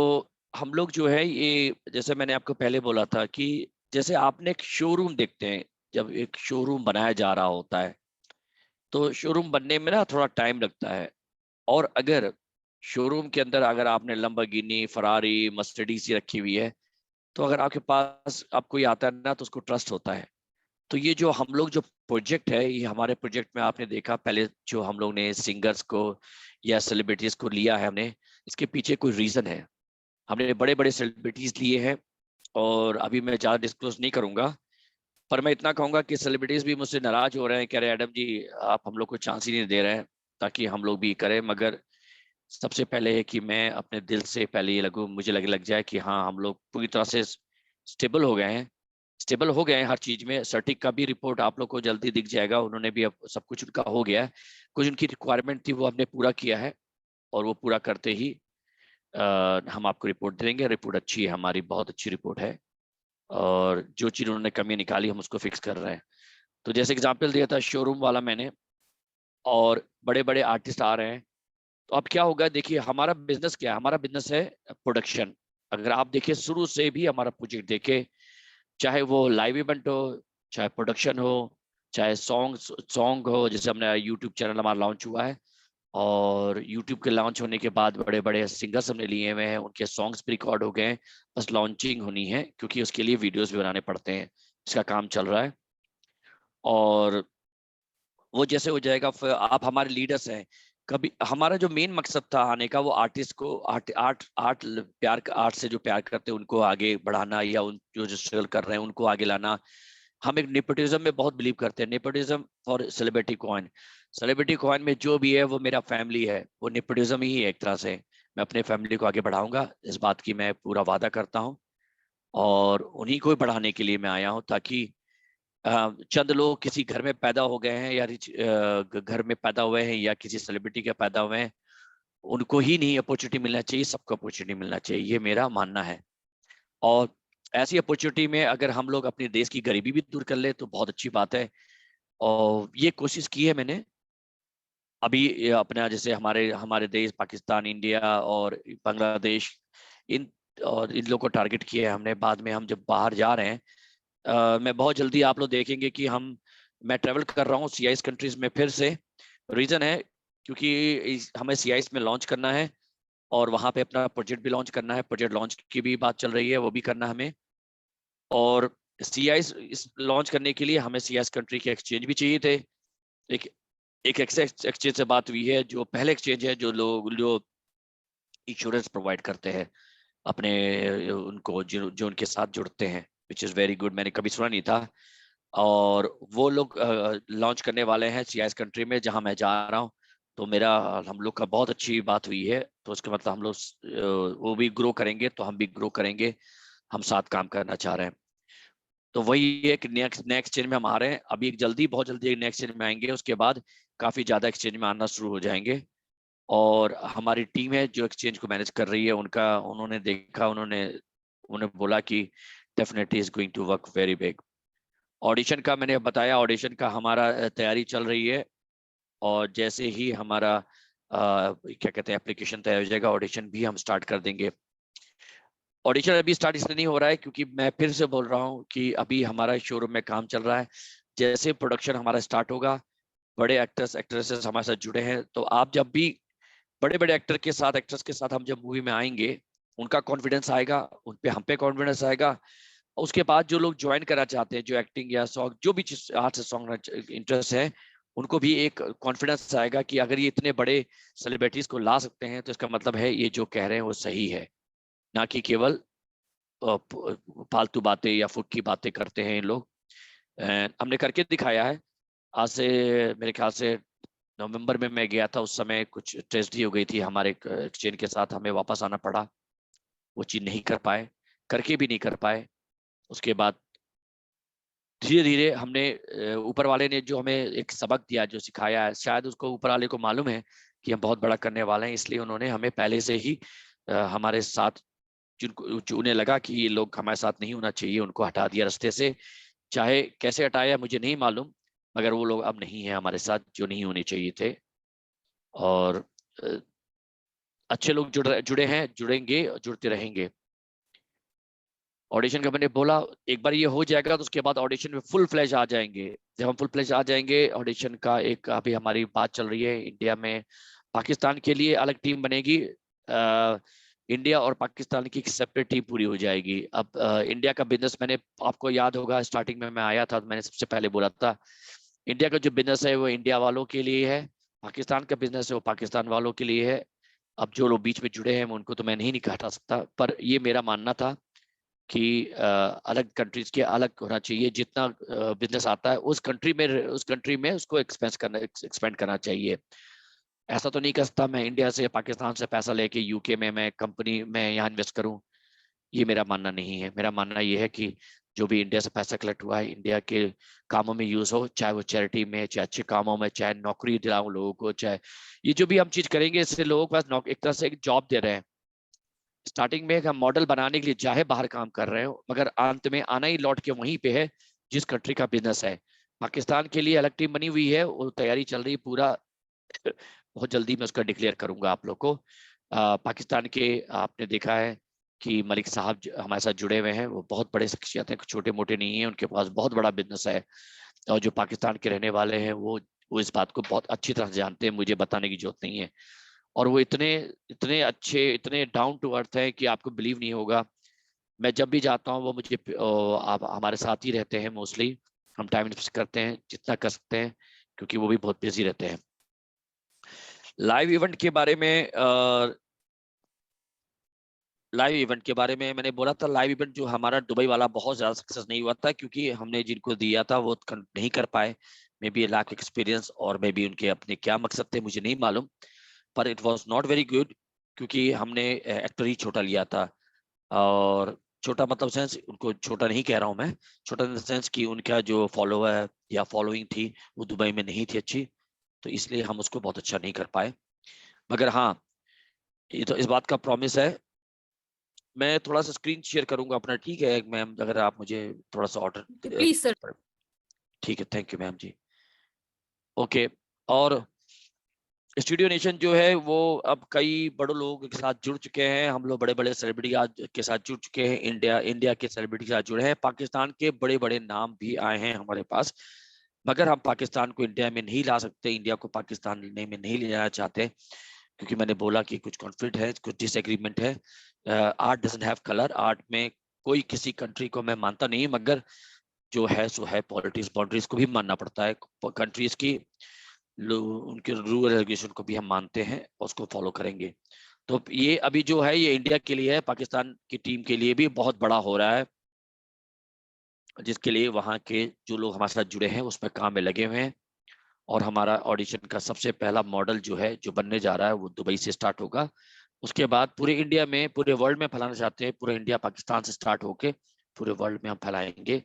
हम लोग जो है ये, जैसे मैंने आपको पहले बोला था कि जैसे आपने एक शोरूम देखते हैं, जब एक शोरूम बनाया जा रहा होता है तो शोरूम बनने में ना थोड़ा टाइम लगता है। और अगर शोरूम के अंदर अगर आपने लंबरगिनी, फरारी, मर्सिडीज रखी हुई है, तो अगर आपके पास अब कोई आता है ना तो उसको ट्रस्ट होता है। तो ये जो हम लोग जो प्रोजेक्ट है, ये हमारे प्रोजेक्ट में आपने देखा पहले जो हम लोग ने सिंगर्स को या सेलिब्रिटीज को लिया है हमने, इसके पीछे कोई रीजन है। हमने बड़े बड़े सेलिब्रिटीज लिए हैं, और अभी मैं ज़्यादा डिस्क्लोज नहीं करूंगा, पर मैं इतना कहूंगा कि सेलिब्रिटीज भी मुझसे नाराज हो रहे हैं, कह रहे हैं एडम जी आप हम लोग को चांस ही नहीं दे रहे हैं ताकि हम लोग भी करें। मगर सबसे पहले है कि मैं अपने दिल से पहले ये मुझे लग जाए कि हाँ हम लोग पूरी तरह से स्टेबल हो गए हैं, हर चीज में। सर्टिक का भी रिपोर्ट आप लोग को जल्दी दिख जाएगा, उन्होंने भी अब सब कुछ उनका हो गया है। कुछ उनकी रिक्वायरमेंट थी वो हमने पूरा किया है, और वो पूरा करते ही हम आपको रिपोर्ट देंगे। रिपोर्ट अच्छी है हमारी, बहुत अच्छी रिपोर्ट है, और जो चीज उन्होंने कमी निकाली हम उसको फिक्स कर रहे हैं। तो जैसे एग्जाम्पल दिया था शोरूम वाला मैंने, और बड़े बड़े आर्टिस्ट आ रहे हैं, तो अब क्या होगा, देखिए हमारा बिजनेस क्या है, हमारा बिजनेस है प्रोडक्शन। अगर आप देखिए शुरू से भी हमारा प्रोजेक्ट देखे, चाहे वो लाइव इवेंट हो, चाहे प्रोडक्शन हो, चाहे सॉन्ग हो, जैसे हमने यूट्यूब चैनल हमारा लॉन्च हुआ है, और यूट्यूब के लॉन्च होने के बाद बड़े बड़े सिंगर्स हमने लिए हुए हैं, उनके सॉन्ग्स भी रिकॉर्ड हो गए हैं, बस लॉन्चिंग होनी है क्योंकि उसके लिए वीडियोस भी बनाने पड़ते हैं, इसका काम चल रहा है। और वो जैसे हो जाएगा, फिर आप हमारे लीडर्स हैं। कभी हमारा जो मेन मकसद था आने का, वो आर्टिस्ट को आर्ट से जो प्यार करते हैं उनको आगे बढ़ाना, या उन जो स्ट्रगल कर रहे हैं उनको आगे लाना। हम एक नेपोटिज्म में बहुत बिलीव करते हैं, nepotism for celebrity coin. Celebrity coin में जो भी है वो मेरा फैमिली है, वो नेपोटिज्म ही है एक तरह से। मैं अपने फैमिली को आगे बढ़ाऊंगा, इस बात की मैं पूरा वादा करता हूँ, और उन्हीं को बढ़ाने के लिए मैं आया हूँ, ताकि चंद लोग किसी घर में पैदा हो गए हैं, या घर में पैदा हुए हैं, या किसी सेलिब्रिटी के पैदा हुए हैं, उनको ही नहीं अपॉर्चुनिटी मिलना चाहिए, सबको अपॉर्चुनिटी मिलना चाहिए, ये मेरा मानना है। और ऐसी अपॉर्चुनिटी में अगर हम लोग अपने देश की गरीबी भी दूर कर ले तो बहुत अच्छी बात है, और ये कोशिश की है मैंने। अभी अपना जैसे हमारे हमारे देश पाकिस्तान, इंडिया और बांग्लादेश, इन और इन लोग को टारगेट किया है हमने। बाद में हम जब बाहर जा रहे हैं, मैं बहुत जल्दी आप लोग देखेंगे कि मैं ट्रेवल कर रहा हूँ CIS कंट्रीज में फिर से। रीजन है क्योंकि हमें CIS में लॉन्च करना है, और वहाँ पे अपना प्रोजेक्ट भी लॉन्च करना है, प्रोजेक्ट लॉन्च की भी बात चल रही है, वो भी करना हमें। और CIS इस लॉन्च करने के लिए हमें CIS कंट्री के एक्सचेंज भी चाहिए थे। एक एक एक्सचेंज से बात हुई है, जो पहले एक्सचेंज है जो इंश्योरेंस प्रोवाइड करते हैं अपने उनको जो उनके साथ जुड़ते हैं, विच इज़ वेरी गुड, मैंने कभी सुना नहीं था। और वो लोग लॉन्च करने वाले हैं CIS कंट्री में जहां मैं जा रहा हूं। तो हम लोग का बहुत अच्छी बात हुई है, तो उसका मतलब हम लोग वो भी ग्रो करेंगे तो हम भी ग्रो करेंगे, हम साथ काम करना चाह रहे हैं। तो वही है कि नेक्स्ट एक्सचेंज में हम आ रहे हैं, अभी बहुत जल्दी नेक्स्ट एक्सचेंज में आएंगे, उसके बाद काफी ज्यादा एक्सचेंज में आना शुरू हो जाएंगे। और हमारी टीम है जो एक्सचेंज को मैनेज कर रही है, उन्होंने देखा, उन्होंने बोला कि definitely is going to work very big. Audition का मैंने बताया, ऑडिशन का हमारा तैयारी चल रही है, और जैसे ही हमारा क्या कहते हैं एप्लीकेशन तैयार हो जाएगा, ऑडिशन भी हम स्टार्ट कर देंगे। ऑडिशन अभी स्टार्ट इसलिए नहीं हो रहा है क्योंकि मैं फिर से बोल रहा हूँ कि अभी हमारा शोरूम में काम चल रहा है। जैसे प्रोडक्शन हमारा स्टार्ट होगा, बड़े एक्टर्स एक्ट्रेसेस हमारे साथ जुड़े हैं, तो आप जब भी बड़े बड़े एक्ट्रेस के साथ हम जब मूवी में आएंगे, उनका कॉन्फिडेंस आएगा, उन पे हम पे कॉन्फिडेंस आएगा। उसके बाद जो लोग ज्वाइन करना चाहते हैं, जो एक्टिंग या सॉन्ग जो भी चीज आर्ट से सॉन्ग इंटरेस्ट है, उनको भी एक कॉन्फिडेंस आएगा कि अगर ये इतने बड़े सेलिब्रिटीज को ला सकते हैं तो इसका मतलब है ये जो कह रहे हैं वो सही है, ना कि केवल फालतू बातें या फुट की बातें करते हैं ये लोग। हमने करके दिखाया है। आज से मेरे ख्याल से नवंबर में मैं गया था, उस समय कुछ ट्रेजेडी हो गई थी हमारे एक्सचेंज के साथ, हमें वापस आना पड़ा, वो चीज नहीं कर पाए, करके भी नहीं कर पाए। उसके बाद धीरे धीरे हमने ऊपर वाले ने जो हमें एक सबक दिया, जो सिखाया है, शायद उसको ऊपर वाले को मालूम है कि हम बहुत बड़ा करने वाले हैं, इसलिए उन्होंने हमें पहले से ही हमारे साथ जो उन्हें लगा कि ये लोग हमारे साथ नहीं होना चाहिए, उनको हटा दिया रास्ते से। चाहे कैसे हटाया मुझे नहीं मालूम, मगर वो लोग अब नहीं है हमारे साथ जो नहीं होने चाहिए थे। और अच्छे लोग जुड़े हैं, जुड़ेंगे, जुड़ते रहेंगे। ऑडिशन का मैंने बोला एक बार ये हो जाएगा तो उसके बाद ऑडिशन में फुल फ्लैश आ जाएंगे। जब हम फुल फ्लैश आ जाएंगे, ऑडिशन का एक अभी हमारी बात चल रही है इंडिया में, पाकिस्तान के लिए अलग टीम बनेगी। इंडिया और पाकिस्तान की एक सेपरेट टीम पूरी हो जाएगी। अब इंडिया का बिजनेस, मैंने आपको याद होगा स्टार्टिंग में मैं आया था तो मैंने सबसे पहले बोला था इंडिया का जो बिजनेस है वो इंडिया वालों के लिए है, पाकिस्तान का बिजनेस है वो पाकिस्तान वालों के लिए है। अब जो लोग बीच में जुड़े हैं उनको तो मैं नहीं हटा सकता, पर ये मेरा मानना था कि अलग कंट्रीज के अलग होना चाहिए। जितना बिजनेस आता है उस कंट्री में उसको एक्सपेंड करना चाहिए। ऐसा तो नहीं कर सकता मैं इंडिया से पाकिस्तान से पैसा लेके यूके में मैं कंपनी में यहाँ इन्वेस्ट करूं। ये मेरा मानना नहीं है। मेरा मानना ये है कि जो भी इंडिया से पैसा कलेक्ट हुआ है इंडिया के कामों में यूज हो, चाहे वो चैरिटी में, चाहे अच्छे कामों में, चाहे नौकरी दिलाऊं लोगों को, चाहे ये जो भी हम चीज करेंगे इससे लोगों के पास एक तरह से एक जॉब दे रहे हैं। स्टार्टिंग में हम मॉडल बनाने के लिए चाहे बाहर काम कर रहे हो, मगर अंत में आना ही लौट के वहीं पे है जिस कंट्री का बिजनेस है। पाकिस्तान के लिए अलग टीम बनी हुई है, वो तैयारी चल रही है पूरा। बहुत जल्दी मैं उसका डिक्लेयर करूंगा आप लोग को। पाकिस्तान के आपने देखा है कि मलिक साहब हमारे साथ जुड़े हुए हैं, वो बहुत बड़े शख्सियत हैं, छोटे मोटे नहीं है, उनके पास बहुत बड़ा बिजनेस है। और जो पाकिस्तान के रहने वाले हैं वो इस बात को बहुत अच्छी तरह जानते हैं, मुझे बताने की जरूरत नहीं है। और वो इतने इतने अच्छे, इतने डाउन टू अर्थ है कि आपको बिलीव नहीं होगा। मैं जब भी जाता हूँ वो मुझे आप हमारे साथ ही रहते हैं मोस्टली। हम टाइम इन्वेस्ट करते हैं जितना कर सकते हैं क्योंकि वो भी बहुत बिजी रहते हैं। लाइव इवेंट के बारे में मैंने बोला था, लाइव इवेंट जो हमारा दुबई वाला बहुत ज्यादा सक्सेस नहीं हुआ था क्योंकि हमने जिनको दिया था वो नहीं कर पाए। मे बी लैक एक्सपीरियंस और मे बी उनके अपने क्या मकसद थे मुझे नहीं मालूम, पर it was not very good क्योंकि हमने एक्टर ही छोटा लिया था। और छोटा मतलब सेंस, उनको छोटा नहीं कह रहा हूँ मैं, छोटा इन द सेंस कि उनका जो फॉलोअर या फॉलोइंग थी वो दुबई में नहीं थी अच्छी, तो इसलिए हम उसको बहुत अच्छा नहीं कर पाए। मगर हाँ, ये तो इस बात का प्रॉमिस है। मैं थोड़ा सा स्क्रीन शेयर करूंगा अपना, ठीक है मैम, अगर आप मुझे थोड़ा सा ऑर्डर। Please sir. ठीक है, thank you ma'am ji. Okay. और स्टूडियो नेशन जो है वो अब कई बड़े लोगों के साथ जुड़ चुके हैं। हम लोग बड़े बड़े सेलिब्रिटी के साथ जुड़ चुके हैं, इंडिया के सेलिब्रिटी के साथ जुड़े हैं, पाकिस्तान के बड़े बड़े नाम भी आए हैं हमारे पास। मगर हम पाकिस्तान को इंडिया में नहीं ला सकते, इंडिया को पाकिस्तान में नहीं ले जाना चाहते क्योंकि मैंने बोला कि कुछ कॉन्फ्लिक्ट है, कुछ डिसएग्रीमेंट है। Art doesn't have colour. Art में कोई किसी कंट्री को मैं मानता नहीं, मगर जो है सो है। पॉलिटिक्स बाउंड्रीज को भी मानना पड़ता है कंट्रीज की, उनके रूल रेगुलेशन को भी हम मानते हैं, उसको फॉलो करेंगे। तो ये अभी जो है ये इंडिया के लिए है, पाकिस्तान की टीम के लिए भी बहुत बड़ा हो रहा है, जिसके लिए वहाँ के जो लोग हमारे साथ जुड़े हैं उसमें काम में लगे हुए हैं। और हमारा ऑडिशन का सबसे पहला मॉडल जो है जो बनने जा रहा है वो दुबई से स्टार्ट होगा। उसके बाद पूरे इंडिया में, पूरे वर्ल्ड में फैलाना चाहते हैं। पूरा इंडिया पाकिस्तान से स्टार्ट होके पूरे वर्ल्ड में हम फैलाएंगे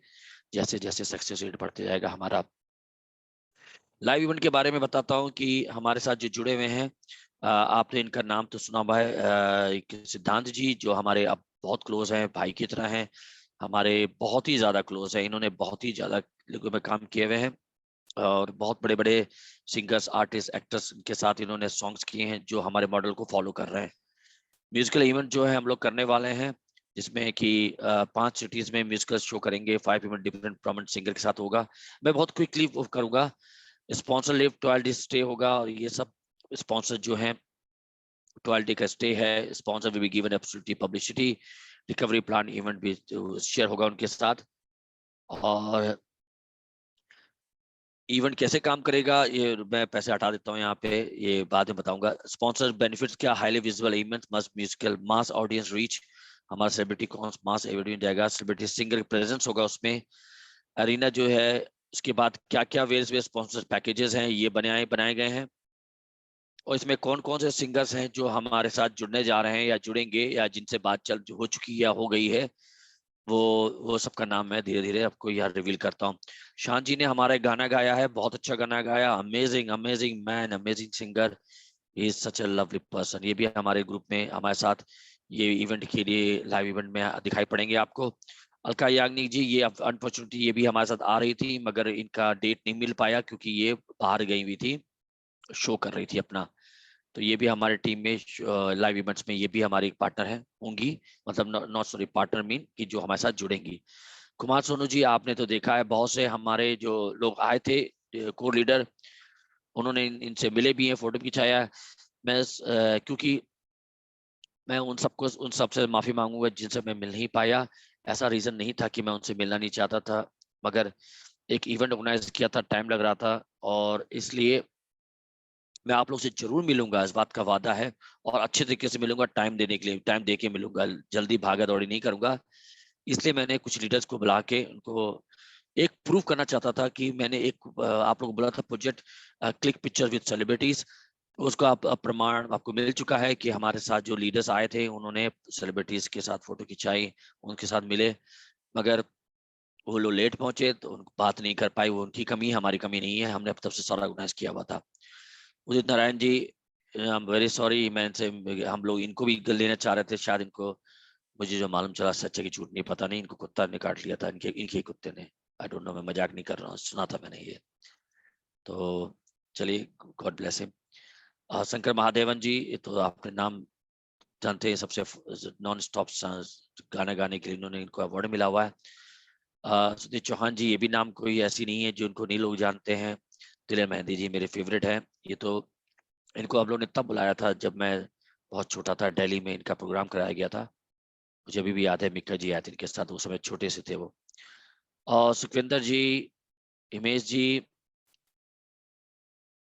जैसे जैसे सक्सेस रेट बढ़ते जाएगा हमारा। लाइव इवेंट के बारे में बताता हूँ कि हमारे साथ जो जुड़े हुए हैं, आपने इनका नाम तो सुना हुआ है, सिद्धांत जी जो हमारे अब बहुत क्लोज हैं, भाई की तरह हैं, हमारे बहुत ही ज्यादा क्लोज है। इन्होंने बहुत ही ज्यादा लोगों में काम किए हुए हैं और बहुत बड़े बड़े सिंगर्स, आर्टिस्ट, एक्टर्स के साथ इन्होंने सॉन्ग्स किए हैं जो हमारे मॉडल को फॉलो कर रहे हैं। म्यूजिकल इवेंट जो है हम लोग करने वाले हैं जिसमें कि 5 सिटीज में म्यूजिकल शो करेंगे, 5 इवेंट डिफरेंट प्रोमिनेंट सिंगर के साथ होगा। मैं बहुत क्विकली करूंगा। स्पॉन्सर लिव 12 डे स्टे होगा और ये सब स्पॉन्सर जो हैं 12 डे का स्टे है। Sponsor will be given absolutely publicity, recovery plan event भी शेयर होगा उनके साथ। और इवेंट कैसे काम करेगा ये मैं पैसे हटा देता हूँ यहाँ पे, ये बाद में बताऊंगा। स्पॉन्सर बेनिफिट्स क्या, highly visual event, must musical, mass audience reach, हमारा सेलिब्रिटी कौन मास इवेंट जाएगा, सेलिब्रिटी सिंगर प्रेजेंस होगा उसमें, अरीना जो है। उसके बाद क्या क्या वेरियस स्पॉन्सर पैकेजेस हैं ये बनाए गए हैं और इसमें कौन कौन से सिंगर्स हैं जो हमारे साथ जुड़ने जा रहे हैं या जुड़ेंगे या जिनसे बात चल हो चुकी या हो गई है, वो सबका नाम मैं धीरे धीरे आपको यार रिवील करता हूँ। शान जी ने हमारा एक गाना गाया है, बहुत अच्छा गाना गाया, amazing amazing man, amazing singer. He is such a lovely person. ये भी हमारे ग्रुप में हमारे साथ ये इवेंट के लिए लाइव इवेंट में दिखाई पड़ेंगे आपको। अलका याग्निक जी, ये अनफॉर्चुनेटली ये भी हमारे साथ आ रही थी, मगर इनका डेट नहीं मिल पाया क्योंकि ये बाहर गई हुई थी, शो कर रही थी अपना। तो ये भी हमारे टीम में लाइव इवेंट्स में ये भी हमारी पार्टनर है होंगी, मतलब नॉट सॉरी पार्टनर मीन कि जो हमारे साथ जुड़ेंगी। कुमार सोनू जी, आपने तो देखा है बहुत से हमारे जो लोग आए थे कोर लीडर, उन्होंने इनसे मिले भी हैं, फोटो खिंचाया है। मैं क्योंकि मैं उन सबसे माफी मांगूंगा जिनसे मैं मिल नहीं पाया। ऐसा रीजन नहीं था कि मैं उनसे मिलना नहीं चाहता था, मगर एक इवेंट ऑर्गेनाइज किया था, टाइम लग रहा था, और इसलिए मैं आप लोग से जरूर मिलूंगा, इस बात का वादा है। और अच्छे तरीके से मिलूंगा, टाइम देने के लिए टाइम दे के मिलूंगा, जल्दी भागा दौड़ी नहीं करूंगा। इसलिए मैंने कुछ लीडर्स को बुला के उनको एक प्रूव करना चाहता था कि मैंने एक आप लोग को बोला था project click picture with celebrities, उसका प्रमाण आपको मिल चुका है कि हमारे साथ जो लीडर्स आए थे उन्होंने सेलिब्रिटीज के साथ फोटो खिंचाई, उनके साथ मिले, मगर वो लोग लेट पहुंचे तो उनको बात नहीं कर पाई। वो उनकी कमी है, हमारी कमी नहीं है, हमने अब तब से सारा ऑर्गेनाइज किया हुआ था। Udit Narayan ji, I am very sorry, मैं इनसे हम लोग इनको भी लेना चाह रहे थे, शायद इनको मुझे जो मालूम चला सच्चे की झूठ नहीं पता नहीं, इनको कुत्ता ने काट लिया था, इनके इनके कुत्ते ने। आई डोंट नो, मैं मजाक नहीं कर रहा हूँ, सुना था मैंने ये। तो चलिए, God bless him. Shankar Mahadevan ji, ये तो आपने नाम जानते हैं, सबसे नॉन स्टॉप गाना गाने के लिए इन्होंने इनको अवार्ड मिला हुआ है। सुदीप चौहान जी, ये भी नाम कोई ऐसी नहीं है जो इनको नहीं लोग जानते हैं। दिले मेहंदी जी मेरे फेवरेट है। ये तो इनको आप लोगों ने तब बुलाया था जब मैं बहुत छोटा था, दिल्ली में इनका प्रोग्राम कराया गया था, मुझे अभी भी याद है। मिक्का जी आए थे इनके साथ, उस समय छोटे से थे वो। और सुखविंदर जी, हिमेश जी,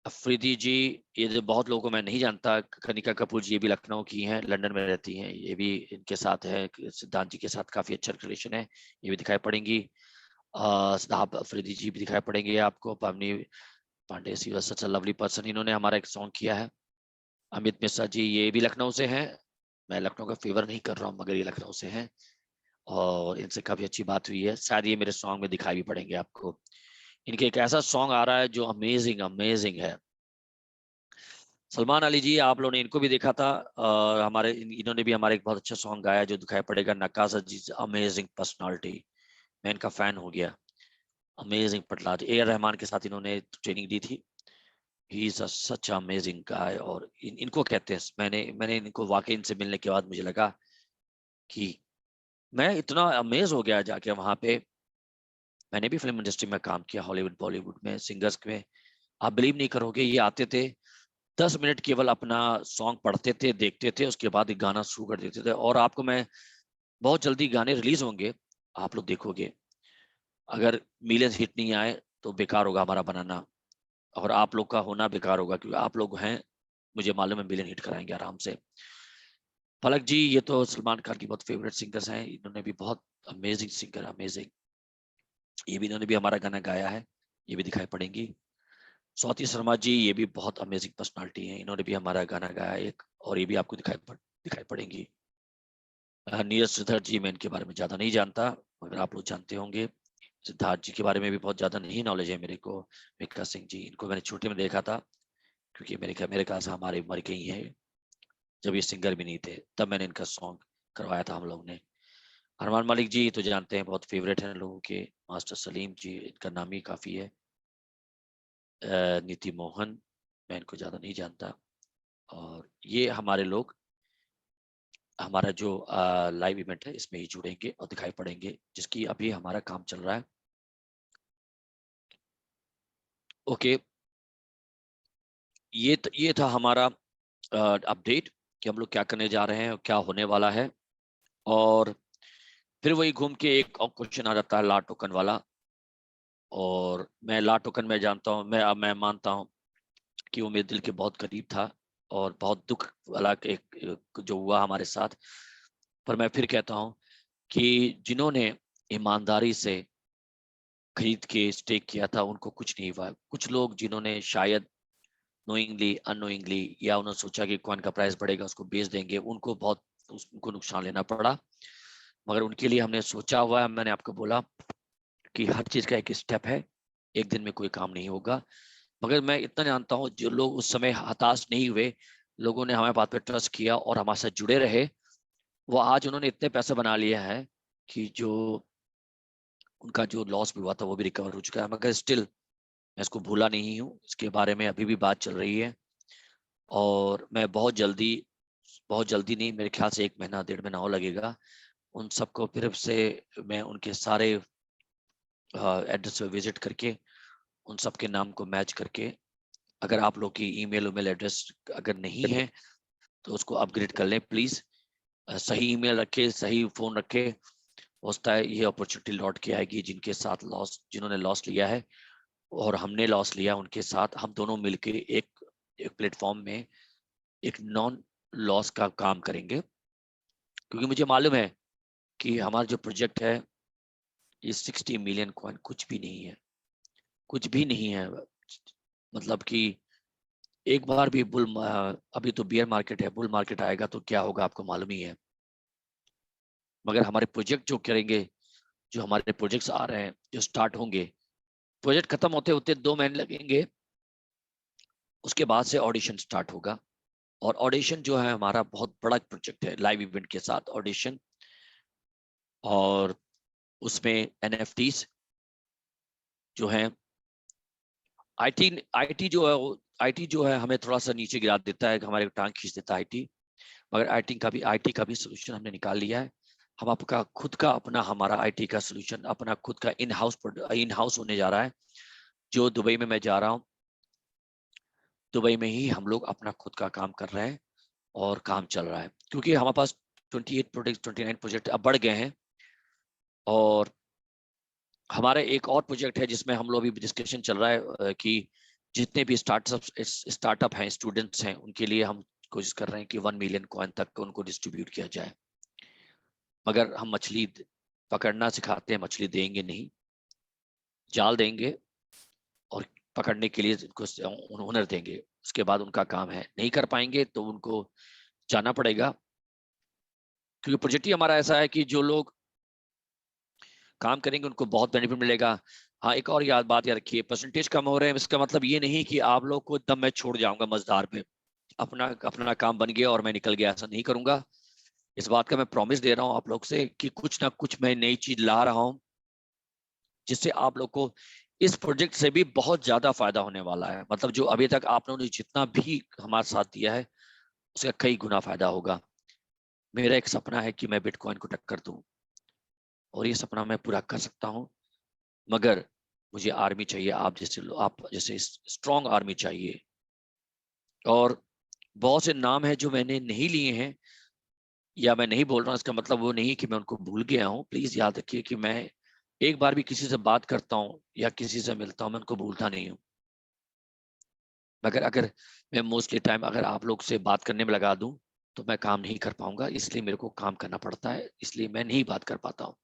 अफरीदी जी, ये जो बहुत लोगों को मैं नहीं जानता। कनिका कपूर जी, ये भी लखनऊ की हैं, लंदन में रहती हैं, ये भी इनके साथ है, सिद्धांत जी के साथ काफी अच्छा रिलेशन है, ये भी दिखाई पड़ेंगी। सिद्धार्थ अफरीदी जी भी दिखाई पड़ेंगे आपको। Pavani Pandey, she was such a lovely person, इन्होंने हमारा एक सॉन्ग किया है। अमित मिश्रा जी, ये भी लखनऊ से हैं, मैं लखनऊ का फेवर नहीं कर रहा हूँ, मगर ये लखनऊ से हैं और इनसे काफी अच्छी बात हुई है, शायद ये मेरे सॉन्ग में दिखाई भी पड़ेंगे आपको। इनके एक ऐसा सॉन्ग आ रहा है जो अमेजिंग अमेजिंग है। सलमान अली जी, आप लोगों ने इनको भी देखा था, और हमारे इन्होंने भी हमारे एक बहुत अच्छा सॉन्ग गाया जो दिखाई पड़ेगा। नकाजा जी, अमेजिंग पर्सनालिटी, मैं इनका फैन हो गया। अमेजिंग पटलाज, ए आर रहमान के साथ इन्होंने ट्रेनिंग दी थी। He is such amazing guy, और इनको कहते हैं, मैंने इनको वाकई इनसे मिलने के बाद मुझे लगा कि मैं इतना अमेज हो गया जाके वहां पे। मैंने भी फिल्म इंडस्ट्री में काम किया, हॉलीवुड बॉलीवुड में, सिंगर्स में। आप बिलीव नहीं करोगे, ये आते थे 10 मिनट केवल अपना सॉन्ग पढ़ते थे, देखते थे, उसके बाद गाना शुरू कर देते थे। और आपको मैं, बहुत जल्दी गाने रिलीज होंगे, आप लोग देखोगे, अगर मिलियंस हिट नहीं आए तो बेकार होगा हमारा बनाना, और आप लोग का होना बेकार होगा, क्योंकि आप लोग हैं, मुझे मालूम है मिलियन हिट कराएंगे आराम से। पलक जी, ये तो सलमान खान की बहुत फेवरेट सिंगर्स हैं, इन्होंने भी बहुत अमेजिंग सिंगर, अमेजिंग, ये भी इन्होंने भी हमारा गाना गाया है, ये भी दिखाई पड़ेंगी। स्वाति शर्मा जी, ये भी बहुत अमेजिंग पर्सनालिटी हैं, इन्होंने भी हमारा गाना गाया एक, और ये भी आपको दिखाई पड़ेंगी। नीरज श्रीधर जी, मैं इनके बारे में ज्यादा नहीं जानता, मगर आप लोग जानते होंगे। सिद्धार्थ जी के बारे में भी बहुत ज्यादा नहीं नॉलेज है मेरे को। मिक्का सिंह जी, इनको मैंने छोटे में देखा था, क्योंकि मेरे ख्याल से हमारी उम्र के ही है, जब ये सिंगर भी नहीं थे, तब मैंने इनका सॉन्ग करवाया था हम लोग ने। अरमान मलिक जी तो जानते हैं, बहुत फेवरेट हैं लोगों के। मास्टर सलीम जी, इनका नाम ही काफी है। नीति मोहन, मैं इनको ज्यादा नहीं जानता। और ये हमारे लोग, हमारा जो लाइव इवेंट है इसमें ही जुड़ेंगे और दिखाई पड़ेंगे, जिसकी अभी हमारा काम चल रहा है। ओके, ये था हमारा अपडेट कि हम लोग क्या करने जा रहे हैं और क्या होने वाला है। और फिर वही घूम के एक और क्वेश्चन आ जाता है, ला टोकन वाला। और मैं ला टोकन में जानता हूँ, मैं मानता हूँ कि वो मेरे दिल के बहुत करीब था, और बहुत दुख वाला एक जो हुआ हमारे साथ। पर मैं फिर कहता हूँ कि जिन्होंने ईमानदारी से खरीद के स्टेक किया था, उनको कुछ नहीं हुआ। कुछ लोग जिन्होंने शायद नोइंगली अनोइंगली, या उन्होंने सोचा कि कॉइन का प्राइस बढ़ेगा उसको बेच देंगे, उनको नुकसान लेना पड़ा। मगर उनके लिए हमने सोचा हुआ है, मैंने आपको बोला कि हर चीज का एक स्टेप है, एक दिन में कोई काम नहीं होगा। मगर मैं इतना जानता हूँ, जो लोग उस समय हताश नहीं हुए, लोगों ने हमारे बात पे ट्रस्ट किया और हमारे साथ जुड़े रहे, वो आज उन्होंने इतने पैसे बना लिया है कि जो उनका जो लॉस भी हुआ था वो भी रिकवर हो चुका है। मगर स्टिल मैं इसको भूला नहीं हूँ, इसके बारे में अभी भी बात चल रही है। और मैं बहुत जल्दी नहीं, मेरे ख्याल से 1 महीना 1.5 महीना और लगेगा, उन सबको फिर से मैं उनके सारे एड्रेस पे विजिट करके उन सबके नाम को मैच करके, अगर आप लोग की ईमेल एड्रेस अगर नहीं है तो उसको अपग्रेड कर लें प्लीज। सही ईमेल रखे, सही फोन रखे, होता है ये अपॉर्चुनिटी लौट के आएगी। जिन्होंने लॉस लिया है और हमने लॉस लिया, उनके साथ हम दोनों मिलके एक प्लेटफॉर्म में एक नॉन लॉस का काम करेंगे। क्योंकि मुझे मालूम है कि हमारा जो प्रोजेक्ट है ये 60 मिलियन कॉइन कुछ भी नहीं है, कुछ भी नहीं है। मतलब कि एक बार भी अभी तो बियर मार्केट है, बुल मार्केट आएगा तो क्या होगा आपको मालूम ही है। मगर हमारे प्रोजेक्ट जो करेंगे, जो हमारे प्रोजेक्ट्स आ रहे हैं, जो स्टार्ट होंगे, प्रोजेक्ट खत्म होते होते 2 महीने लगेंगे, उसके बाद से ऑडिशन स्टार्ट होगा। और ऑडिशन जो है हमारा बहुत बड़ा प्रोजेक्ट है, लाइव इवेंट के साथ ऑडिशन, और उसमें एनएफटीज जो है, आईटी जो है हमें थोड़ा सा नीचे गिरा देता है, हमारे टांग खींच देता है आईटी। मगर आईटी का भी सोल्यूशन हमने निकाल लिया है। हम आपका खुद का अपना हमारा आईटी का सोल्यूशन अपना खुद का इन हाउस होने जा रहा है। जो दुबई में मैं जा रहा हूँ, दुबई में ही हम लोग अपना खुद का काम कर रहे हैं और काम चल रहा है। क्योंकि हमारे पास 29 प्रोजेक्ट अब बढ़ गए हैं। और हमारा एक और प्रोजेक्ट है जिसमें हम लोग अभी डिस्कशन चल रहा है कि जितने भी स्टार्टअप हैं, स्टूडेंट्स हैं, उनके लिए हम कोशिश कर रहे हैं कि 1 मिलियन कॉइन तक उनको डिस्ट्रीब्यूट किया जाए। मगर हम मछली पकड़ना सिखाते हैं, मछली देंगे नहीं, जाल देंगे और पकड़ने के लिए उनको हुनर देंगे। उसके बाद उनका काम है, नहीं कर पाएंगे तो उनको जाना पड़ेगा। क्योंकि प्रोजेक्ट ही हमारा ऐसा है कि जो लोग काम करेंगे उनको बहुत बेनिफिट मिलेगा। हाँ, एक और बात याद रखिए, परसेंटेज कम हो रहे हैं इसका मतलब ये नहीं कि आप लोग को एकदम मैं छोड़ जाऊंगा मजदार पे, अपना काम बन गया और मैं निकल गया, ऐसा नहीं करूंगा। इस बात का मैं प्रॉमिस दे रहा हूँ आप लोग से कि कुछ ना कुछ मैं नई चीज ला रहा हूँ जिससे आप लोग को इस प्रोजेक्ट से भी बहुत ज्यादा फायदा होने वाला है। मतलब जो अभी तक आप लोगों ने जितना भी हमारे साथ दिया है उसका कई गुना फायदा होगा। मेरा एक सपना है कि मैं बिटकॉइन को टक्कर दूं, और ये सपना मैं पूरा कर सकता हूँ। मगर मुझे आर्मी चाहिए, आप जैसे स्ट्रॉन्ग आर्मी चाहिए। और बहुत से नाम है जो मैंने नहीं लिए हैं या मैं नहीं बोल रहा हूँ, इसका मतलब वो नहीं कि मैं उनको भूल गया हूँ। प्लीज याद रखिए कि मैं एक बार भी किसी से बात करता हूँ या किसी से मिलता हूँ, मैं उनको भूलता नहीं हूँ। मगर अगर मैं मोस्टली टाइम अगर आप लोग से बात करने में लगा दूं तो मैं काम नहीं कर पाऊंगा, इसलिए मेरे को काम करना पड़ता है, इसलिए मैं नहीं बात कर पाता हूँ।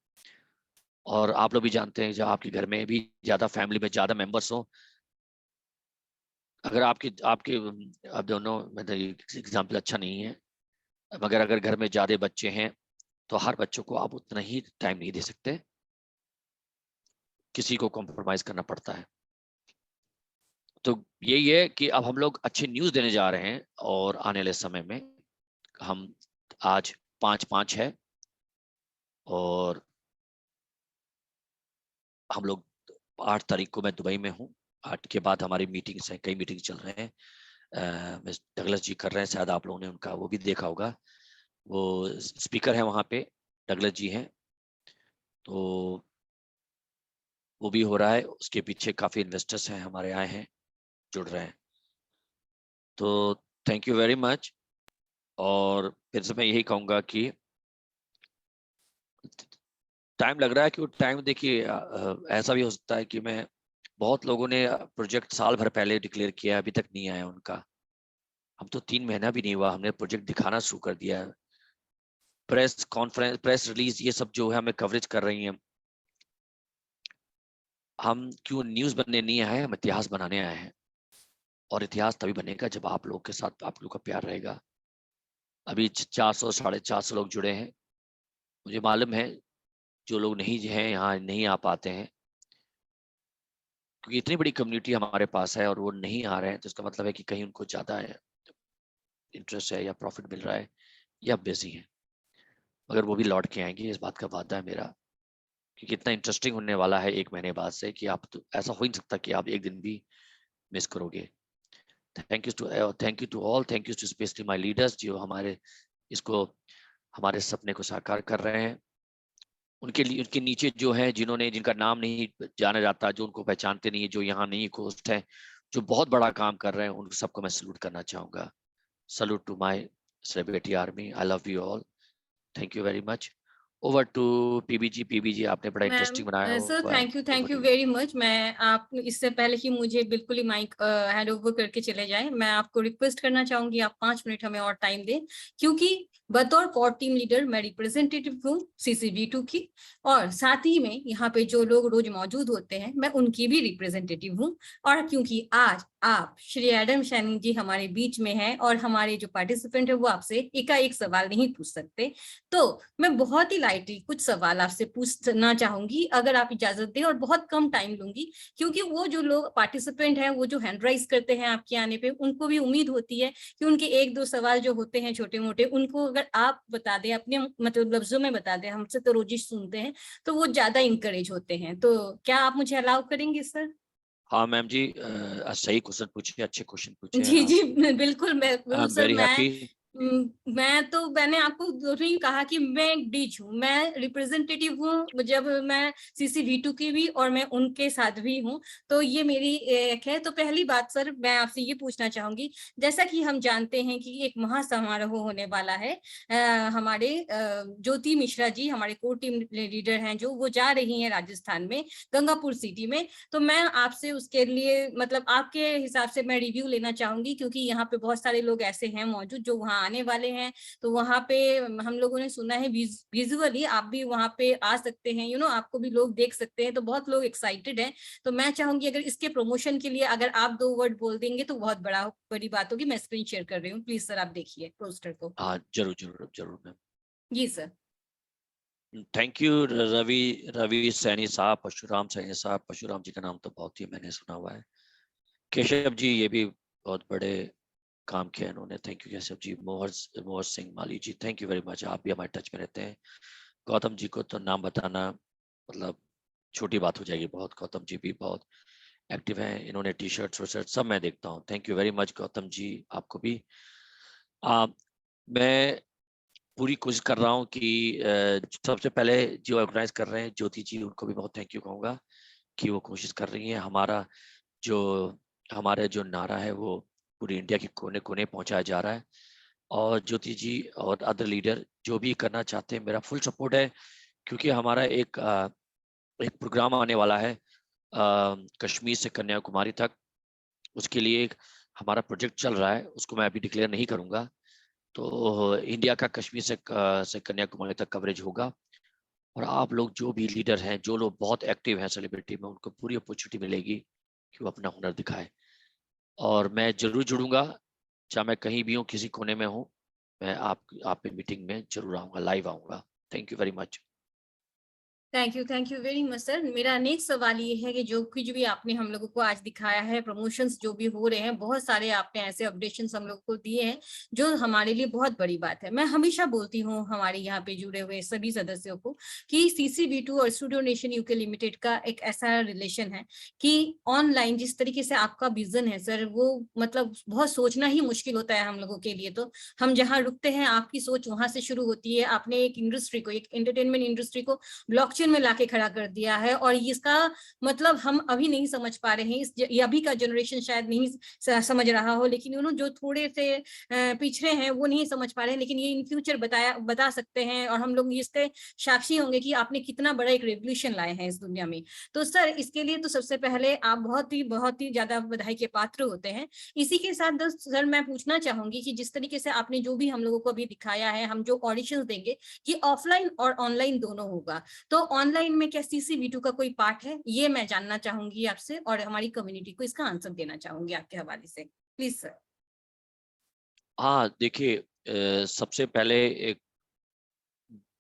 और आप लोग भी जानते हैं जब आपके घर में भी ज्यादा फैमिली में ज्यादा मेंबर्स हो, अगर आपके आपके अब दोनों मतलब एग्जाम्पल अच्छा नहीं है, मगर अगर घर में ज्यादा बच्चे हैं तो हर बच्चों को आप उतना ही टाइम नहीं दे सकते, किसी को कॉम्प्रोमाइज करना पड़ता है। तो यही है कि अब हम लोग अच्छी न्यूज देने जा रहे हैं और आने वाले समय में हम आज 5/5 है और हम लोग 8 तारीख को मैं दुबई में हूँ। 8 के बाद हमारी मीटिंग्स हैं, कई मीटिंग्स चल रहे हैं। डगलस जी कर रहे हैं, शायद आप लोगों ने उनका वो भी देखा होगा, वो स्पीकर है वहाँ पे, डगलस जी हैं। तो वो भी हो रहा है, उसके पीछे काफी इन्वेस्टर्स हैं हमारे आए हैं, जुड़ रहे हैं। तो थैंक यू वेरी मच। और फिर से मैं यही कहूँगा कि टाइम लग रहा है, कि टाइम देखिए ऐसा भी हो सकता है कि मैं बहुत लोगों ने प्रोजेक्ट साल भर पहले डिक्लेयर किया है, अभी तक नहीं आया उनका। हम तो 3 महीना भी नहीं हुआ, हमने प्रोजेक्ट दिखाना शुरू कर दिया है। प्रेस कॉन्फ्रेंस, प्रेस रिलीज, ये सब जो है हमें कवरेज कर रही हैं। हम क्यों न्यूज बनने नहीं आए, हम इतिहास बनाने आए हैं। और इतिहास तभी बनेगा जब आप लोगों के साथ आप लोगों का प्यार रहेगा। अभी 400 450 लोग जुड़े हैं। मुझे मालूम है जो लोग नहीं हैं यहाँ नहीं आ पाते हैं, क्योंकि इतनी बड़ी कम्युनिटी हमारे पास है और वो नहीं आ रहे हैं, तो इसका मतलब है कि कहीं उनको ज्यादा है इंटरेस्ट है या प्रॉफिट मिल रहा है या बिजी हैं, मगर वो भी लौट के आएंगे, इस बात का वादा है मेरा, क्योंकि इतना इंटरेस्टिंग होने वाला है 1 महीने बाद से कि आप तो ऐसा हो ही नहीं सकता कि आप एक दिन भी मिस करोगे। Thank you to all, thank you to specially my leaders जो हमारे इसको हमारे सपने को साकार कर रहे हैं। उनके लिए उनके नीचे जो है जिनका नाम नहीं जाना जाता, जो उनको पहचानते नहीं है, जो यहाँ नहीं होस्ट है, जो बहुत बड़ा काम कर रहे हैं, उन सबको मैं सल्यूट करना चाहूंगा। Salute to my celebrity army, I love you all, thank you very much. Over to PBG, आपने बड़ा इंटरेस्टिंग बनाया सर हुआ है। Thank you very much. मैं आप इससे पहले कि मुझे बिल्कुल ही माइक हैंड ओवर करके चले जाएं, मैं आपको रिक्वेस्ट करना चाहूंगी आप 5 मिनट हमें और टाइम दें, क्योंकि बतौर कोर टीम लीडर मैं रिप्रेजेंटेटिव हूँ CCV2 की, और साथ ही में यहाँ पे जो लोग रोज मौजूद होते हैं मैं उनकी भी रिप्रेजेंटेटिव हूँ। और क्योंकि आज आप श्री एडम सैनी जी हमारे बीच में हैं और हमारे जो पार्टिसिपेंट है वो आपसे एकाएक सवाल नहीं पूछ सकते, तो मैं बहुत ही लाइटली कुछ सवाल आपसे पूछना चाहूंगी, अगर आप इजाजत दें, और बहुत कम टाइम लूंगी, क्योंकि वो जो लोग पार्टिसिपेंट हैं वो जो हैंड राइज करते हैं आपके आने पे, उनको भी उम्मीद होती है कि उनके 1-2 सवाल जो होते हैं छोटे मोटे, उनको अगर आप बता दें, अपने मतलब लफ्जों में बता दें, हमसे तो रोजिश सुनते हैं, तो वो ज्यादा इंकरेज होते हैं। तो क्या आप मुझे अलाउ करेंगे सर? हाँ मैम जी, सही क्वेश्चन पूछे, अच्छे क्वेश्चन पूछे। जी जी बिल्कुल, I am sir very happy. मैंने आपको नहीं कहा कि मैं एक डीज हूँ, मैं रिप्रेजेंटेटिव हूँ, जब मैं CCV2 की भी और मैं उनके साथ भी हूँ, तो ये मेरी एक है। तो पहली बात सर मैं आपसे ये पूछना चाहूंगी, जैसा कि हम जानते हैं कि एक महासमारोह होने वाला है, हमारे ज्योति मिश्रा जी हमारे कोर टीम लीडर हैं, जो वो जा रही हैं राजस्थान में गंगापुर सिटी में। तो मैं आपसे उसके लिए मतलब आपके हिसाब से मैं रिव्यू लेना चाहूंगी, क्योंकि यहाँ पे बहुत सारे लोग ऐसे हैं मौजूद जो वहाँ आने वाले हैं। तो वहाँ पे हम लोगों ने सुना है विजुअली आप भी वहाँ पे आ सकते हैं, आपको भी लोग देख सकते हैं, तो बहुत लोग एक्साइटेड हैं। तो मैं चाहूंगी अगर इसके प्रमोशन के लिए अगर आप 2 वर्ड बोल देंगे तो बहुत बड़ी बात होगी। मैं स्क्रीन शेयर कर रही हूँ, प्लीज सर आप देखिए पोस्टर को। हाँ जरूर जरूर जरूर मैम। जी sir. Thank you Ravi Saini साहब, परशुराम सैनी साहब। परशुराम जी का नाम तो बहुत ही मैंने सुना हुआ है। केशव जी, ये भी बहुत बड़े काम किया इन्होंने, थैंक यू केशव जी। मोहर सिंह माली जी, थैंक यू वेरी मच, आप भी हमारे टच में रहते हैं। गौतम जी को तो नाम बताना मतलब छोटी बात हो जाएगी बहुत, गौतम जी भी बहुत एक्टिव हैं, इन्होंने टी शर्ट सब मैं देखता हूँ। Thank you very much Gautam ji, आपको भी। मैं पूरी कोशिश कर रहा हूँ कि सबसे पहले जो ऑर्गेनाइज कर रहे हैं ज्योति जी, उनको भी बहुत थैंक यू कहूँगा कि वो कोशिश कर रही है। हमारा जो नारा है वो पूरी इंडिया के कोने कोने पहुंचाया जा रहा है, और ज्योति जी और अदर लीडर जो भी करना चाहते हैं मेरा फुल सपोर्ट है, क्योंकि हमारा एक प्रोग्राम आने वाला है कश्मीर से कन्याकुमारी तक। उसके लिए एक हमारा प्रोजेक्ट चल रहा है, उसको मैं अभी डिक्लेयर नहीं करूंगा। तो इंडिया का कश्मीर से कन्याकुमारी तक कवरेज होगा, और आप लोग जो भी लीडर हैं, जो लोग बहुत एक्टिव हैं सेलिब्रिटी में, उनको पूरी अपॉर्चुनिटी मिलेगी कि वो अपना हुनर दिखाए। और मैं जरूर जुड़ूंगा, चाहे मैं कहीं भी हूँ, किसी कोने में हूँ, मैं आप मीटिंग में जरूर आऊंगा, लाइव आऊंगा। Thank you very much. Thank you very much sir. मेरा नेक्स्ट सवाल ये है कि जो कुछ भी आपने हम लोगों को आज दिखाया है, प्रमोशंस जो भी हो रहे हैं, बहुत सारे आपने ऐसे अपडेशंस हम लोगों को दिए हैं जो हमारे लिए बहुत बड़ी बात है। मैं हमेशा बोलती हूँ हमारे यहाँ पे जुड़े हुए सभी सदस्यों को कि CCV2 और स्टूडियो नेशन UK लिमिटेड का एक ऐसा रिलेशन है कि ऑनलाइन जिस तरीके से आपका विजन है सर, वो मतलब बहुत सोचना ही मुश्किल होता है हम लोगों के लिए। तो हम जहाँ रुकते हैं आपकी सोच वहां से शुरू होती है। आपने एक इंडस्ट्री को, एक एंटरटेनमेंट इंडस्ट्री को ब्लॉकचेन में लाके खड़ा कर दिया है, और इसका मतलब हम अभी नहीं समझ पा रहे हैं, ये अभी का जनरेशन शायद नहीं समझ रहा हो, लेकिन जो थोड़े से पिछड़े हैं वो नहीं समझ पा रहे हैं, लेकिन ये इन फ्यूचर बता सकते हैं, और हम लोग इसके साक्षी होंगे कि आपने कितना बड़ा एक रेवोल्यूशन लाए हैं इस दुनिया में। तो सर इसके लिए तो सबसे पहले आप बहुत ही ज्यादा बधाई के पात्र होते हैं। इसी के साथ सर मैं पूछना चाहूंगी कि जिस तरीके से आपने जो भी हम लोगों को अभी दिखाया है, हम जो ऑडिशन देंगे कि ऑफलाइन और ऑनलाइन दोनों होगा, तो ऑनलाइन में क्या CCV2 का कोई पार्ट है, ये मैं जानना चाहूंगी आपसे, और हमारी कम्युनिटी को इसका आंसर देना चाहूंगी आपके हवाले से, प्लीज सर। हाँ देखिए, सबसे पहले एक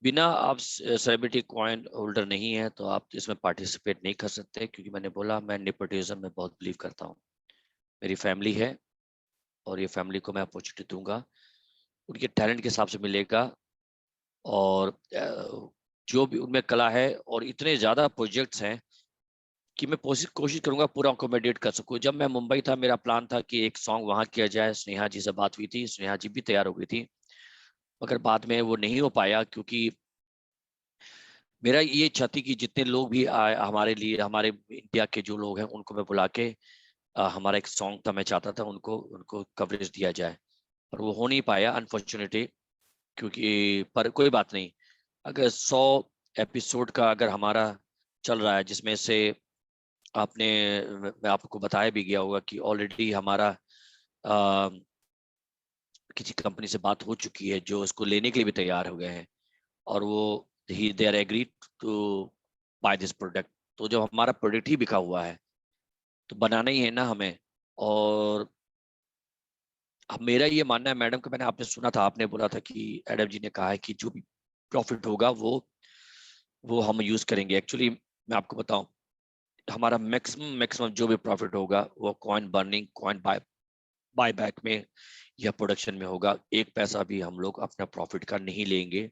बिना आप सेलिब्रिटी कॉइन होल्डर नहीं है तो आप इसमें पार्टिसिपेट नहीं कर सकते, क्योंकि मैंने बोला मैं नेपोटिज्म में बहुत बिलीव करता हूँ। मेरी फैमिली है और ये फैमिली को मैं अपॉर्चुनिटी दूंगा। उनके टैलेंट के हिसाब से मिलेगा, और जो भी उनमें कला है, और इतने ज़्यादा प्रोजेक्ट्स हैं कि मैं कोशिश करूंगा पूरा अकोमोडेट कर सकूं। जब मैं मुंबई था, मेरा प्लान था कि एक सॉन्ग वहाँ किया जाए, स्नेहा जी से बात हुई थी, स्नेहा जी भी तैयार हो गई थी, मगर बाद में वो नहीं हो पाया, क्योंकि मेरा ये इच्छा थी कि जितने लोग भी आए हमारे लिए, हमारे इंडिया के जो लोग हैं उनको मैं बुला के हमारा एक सॉन्ग था, मैं चाहता था उनको उनको कवरेज दिया जाए, पर वो हो नहीं पाया अनफॉर्चुनेटली। क्योंकि पर कोई बात नहीं, अगर 100 एपिसोड का अगर हमारा चल रहा है, जिसमें से आपने मैं आपको बताया भी गया होगा कि ऑलरेडी हमारा अ, किसी कंपनी से बात हो चुकी है जो इसको लेने के लिए भी तैयार हो गए हैं, और वो they are agree to buy this product. तो जब हमारा प्रोडक्ट ही बिका हुआ है तो बनाना ही है ना हमें। और अब मेरा ये मानना है मैडम, कि मैंने आपने सुना था, आपने बोला था कि एडम जी ने कहा है कि जो भी प्रॉफिट होगा वो हम यूज करेंगे। एक्चुअली मैं आपको बताऊं, हमारा मैक्सिमम जो भी प्रॉफिट होगा वो coin burning, coin buy back में या प्रोडक्शन में होगा। एक पैसा भी हम लोग अपना प्रॉफिट का नहीं लेंगे।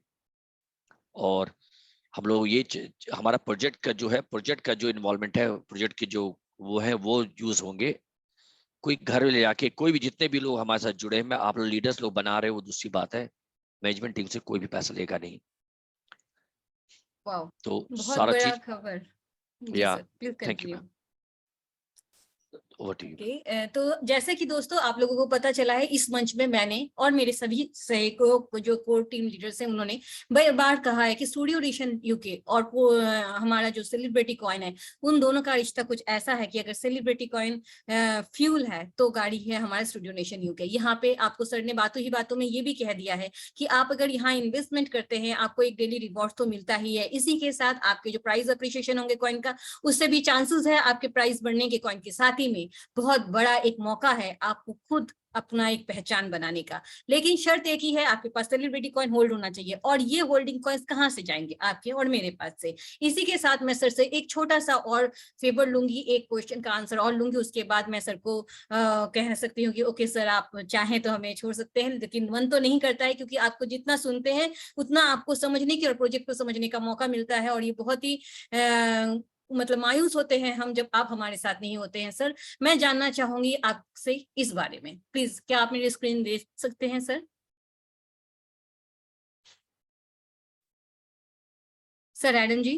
और हम लोग हमारा प्रोजेक्ट का जो इन्वॉल्वमेंट है, प्रोजेक्ट के जो वो है वो यूज होंगे। कोई घर ले जाके कोई भी, जितने भी लोग हमारे साथ जुड़े हैं, मैं आप लोग लीडर्स लोग बना रहे हो, वो दूसरी बात है, मैनेजमेंट टीम से कोई भी पैसा लेगा नहीं। वाओ, तो बहुत सारा बड़ा चीज, खबर। जी या sir, please thank you continue. Ma'am, over to you. तो जैसे कि दोस्तों आप लोगों को पता चला है, इस मंच में मैंने और मेरे सभी सहयोगी जो कोर टीम लीडर्स हैं, उन्होंने बार बार कहा है कि स्टूडियो नेशन यूके और हमारा जो सेलिब्रिटी कॉइन है, उन दोनों का रिश्ता कुछ ऐसा है कि अगर सेलिब्रिटी कॉइन फ्यूल है तो गाड़ी है हमारा स्टूडियो नेशन यूके। यहाँ पे आपको सर ने बातों ही बातों में ये भी कह दिया है कि आप अगर यहाँ इन्वेस्टमेंट करते हैं, आपको एक डेली रिवॉर्ड तो मिलता ही है, इसी के साथ आपके जो प्राइस अप्रिशिएशन होंगे कॉइन का, उससे भी चांसेस है आपके प्राइस बढ़ने के कॉइन के। साथ ही में बहुत बड़ा एक मौका है आपको खुद अपना एक पहचान बनाने का। लेकिन शर्त एक ही है, आपके पास सेलिब्रिटी कॉइन होल्ड होना चाहिए, और ये होल्डिंग कॉइन्स कहाँ से जाएंगे? आपके और मेरे पास से। इसी के साथ मैं सर से एक छोटा सा और फेवर लूंगी, एक क्वेश्चन का आंसर और लूंगी, उसके बाद मैं सर को कह सकती हूँ कि ओके सर, आप चाहें तो हमें छोड़ सकते हैं, लेकिन मन तो नहीं करता है, क्योंकि आपको जितना सुनते हैं उतना आपको समझने की और प्रोजेक्ट को समझने का मौका मिलता है, और ये बहुत ही मतलब मायूस होते हैं हम जब आप हमारे साथ नहीं होते हैं। सर, मैं जानना चाहूंगी आपसे इस बारे में, प्लीज क्या आप मेरी स्क्रीन देख सकते हैं सर? सर एडम जी।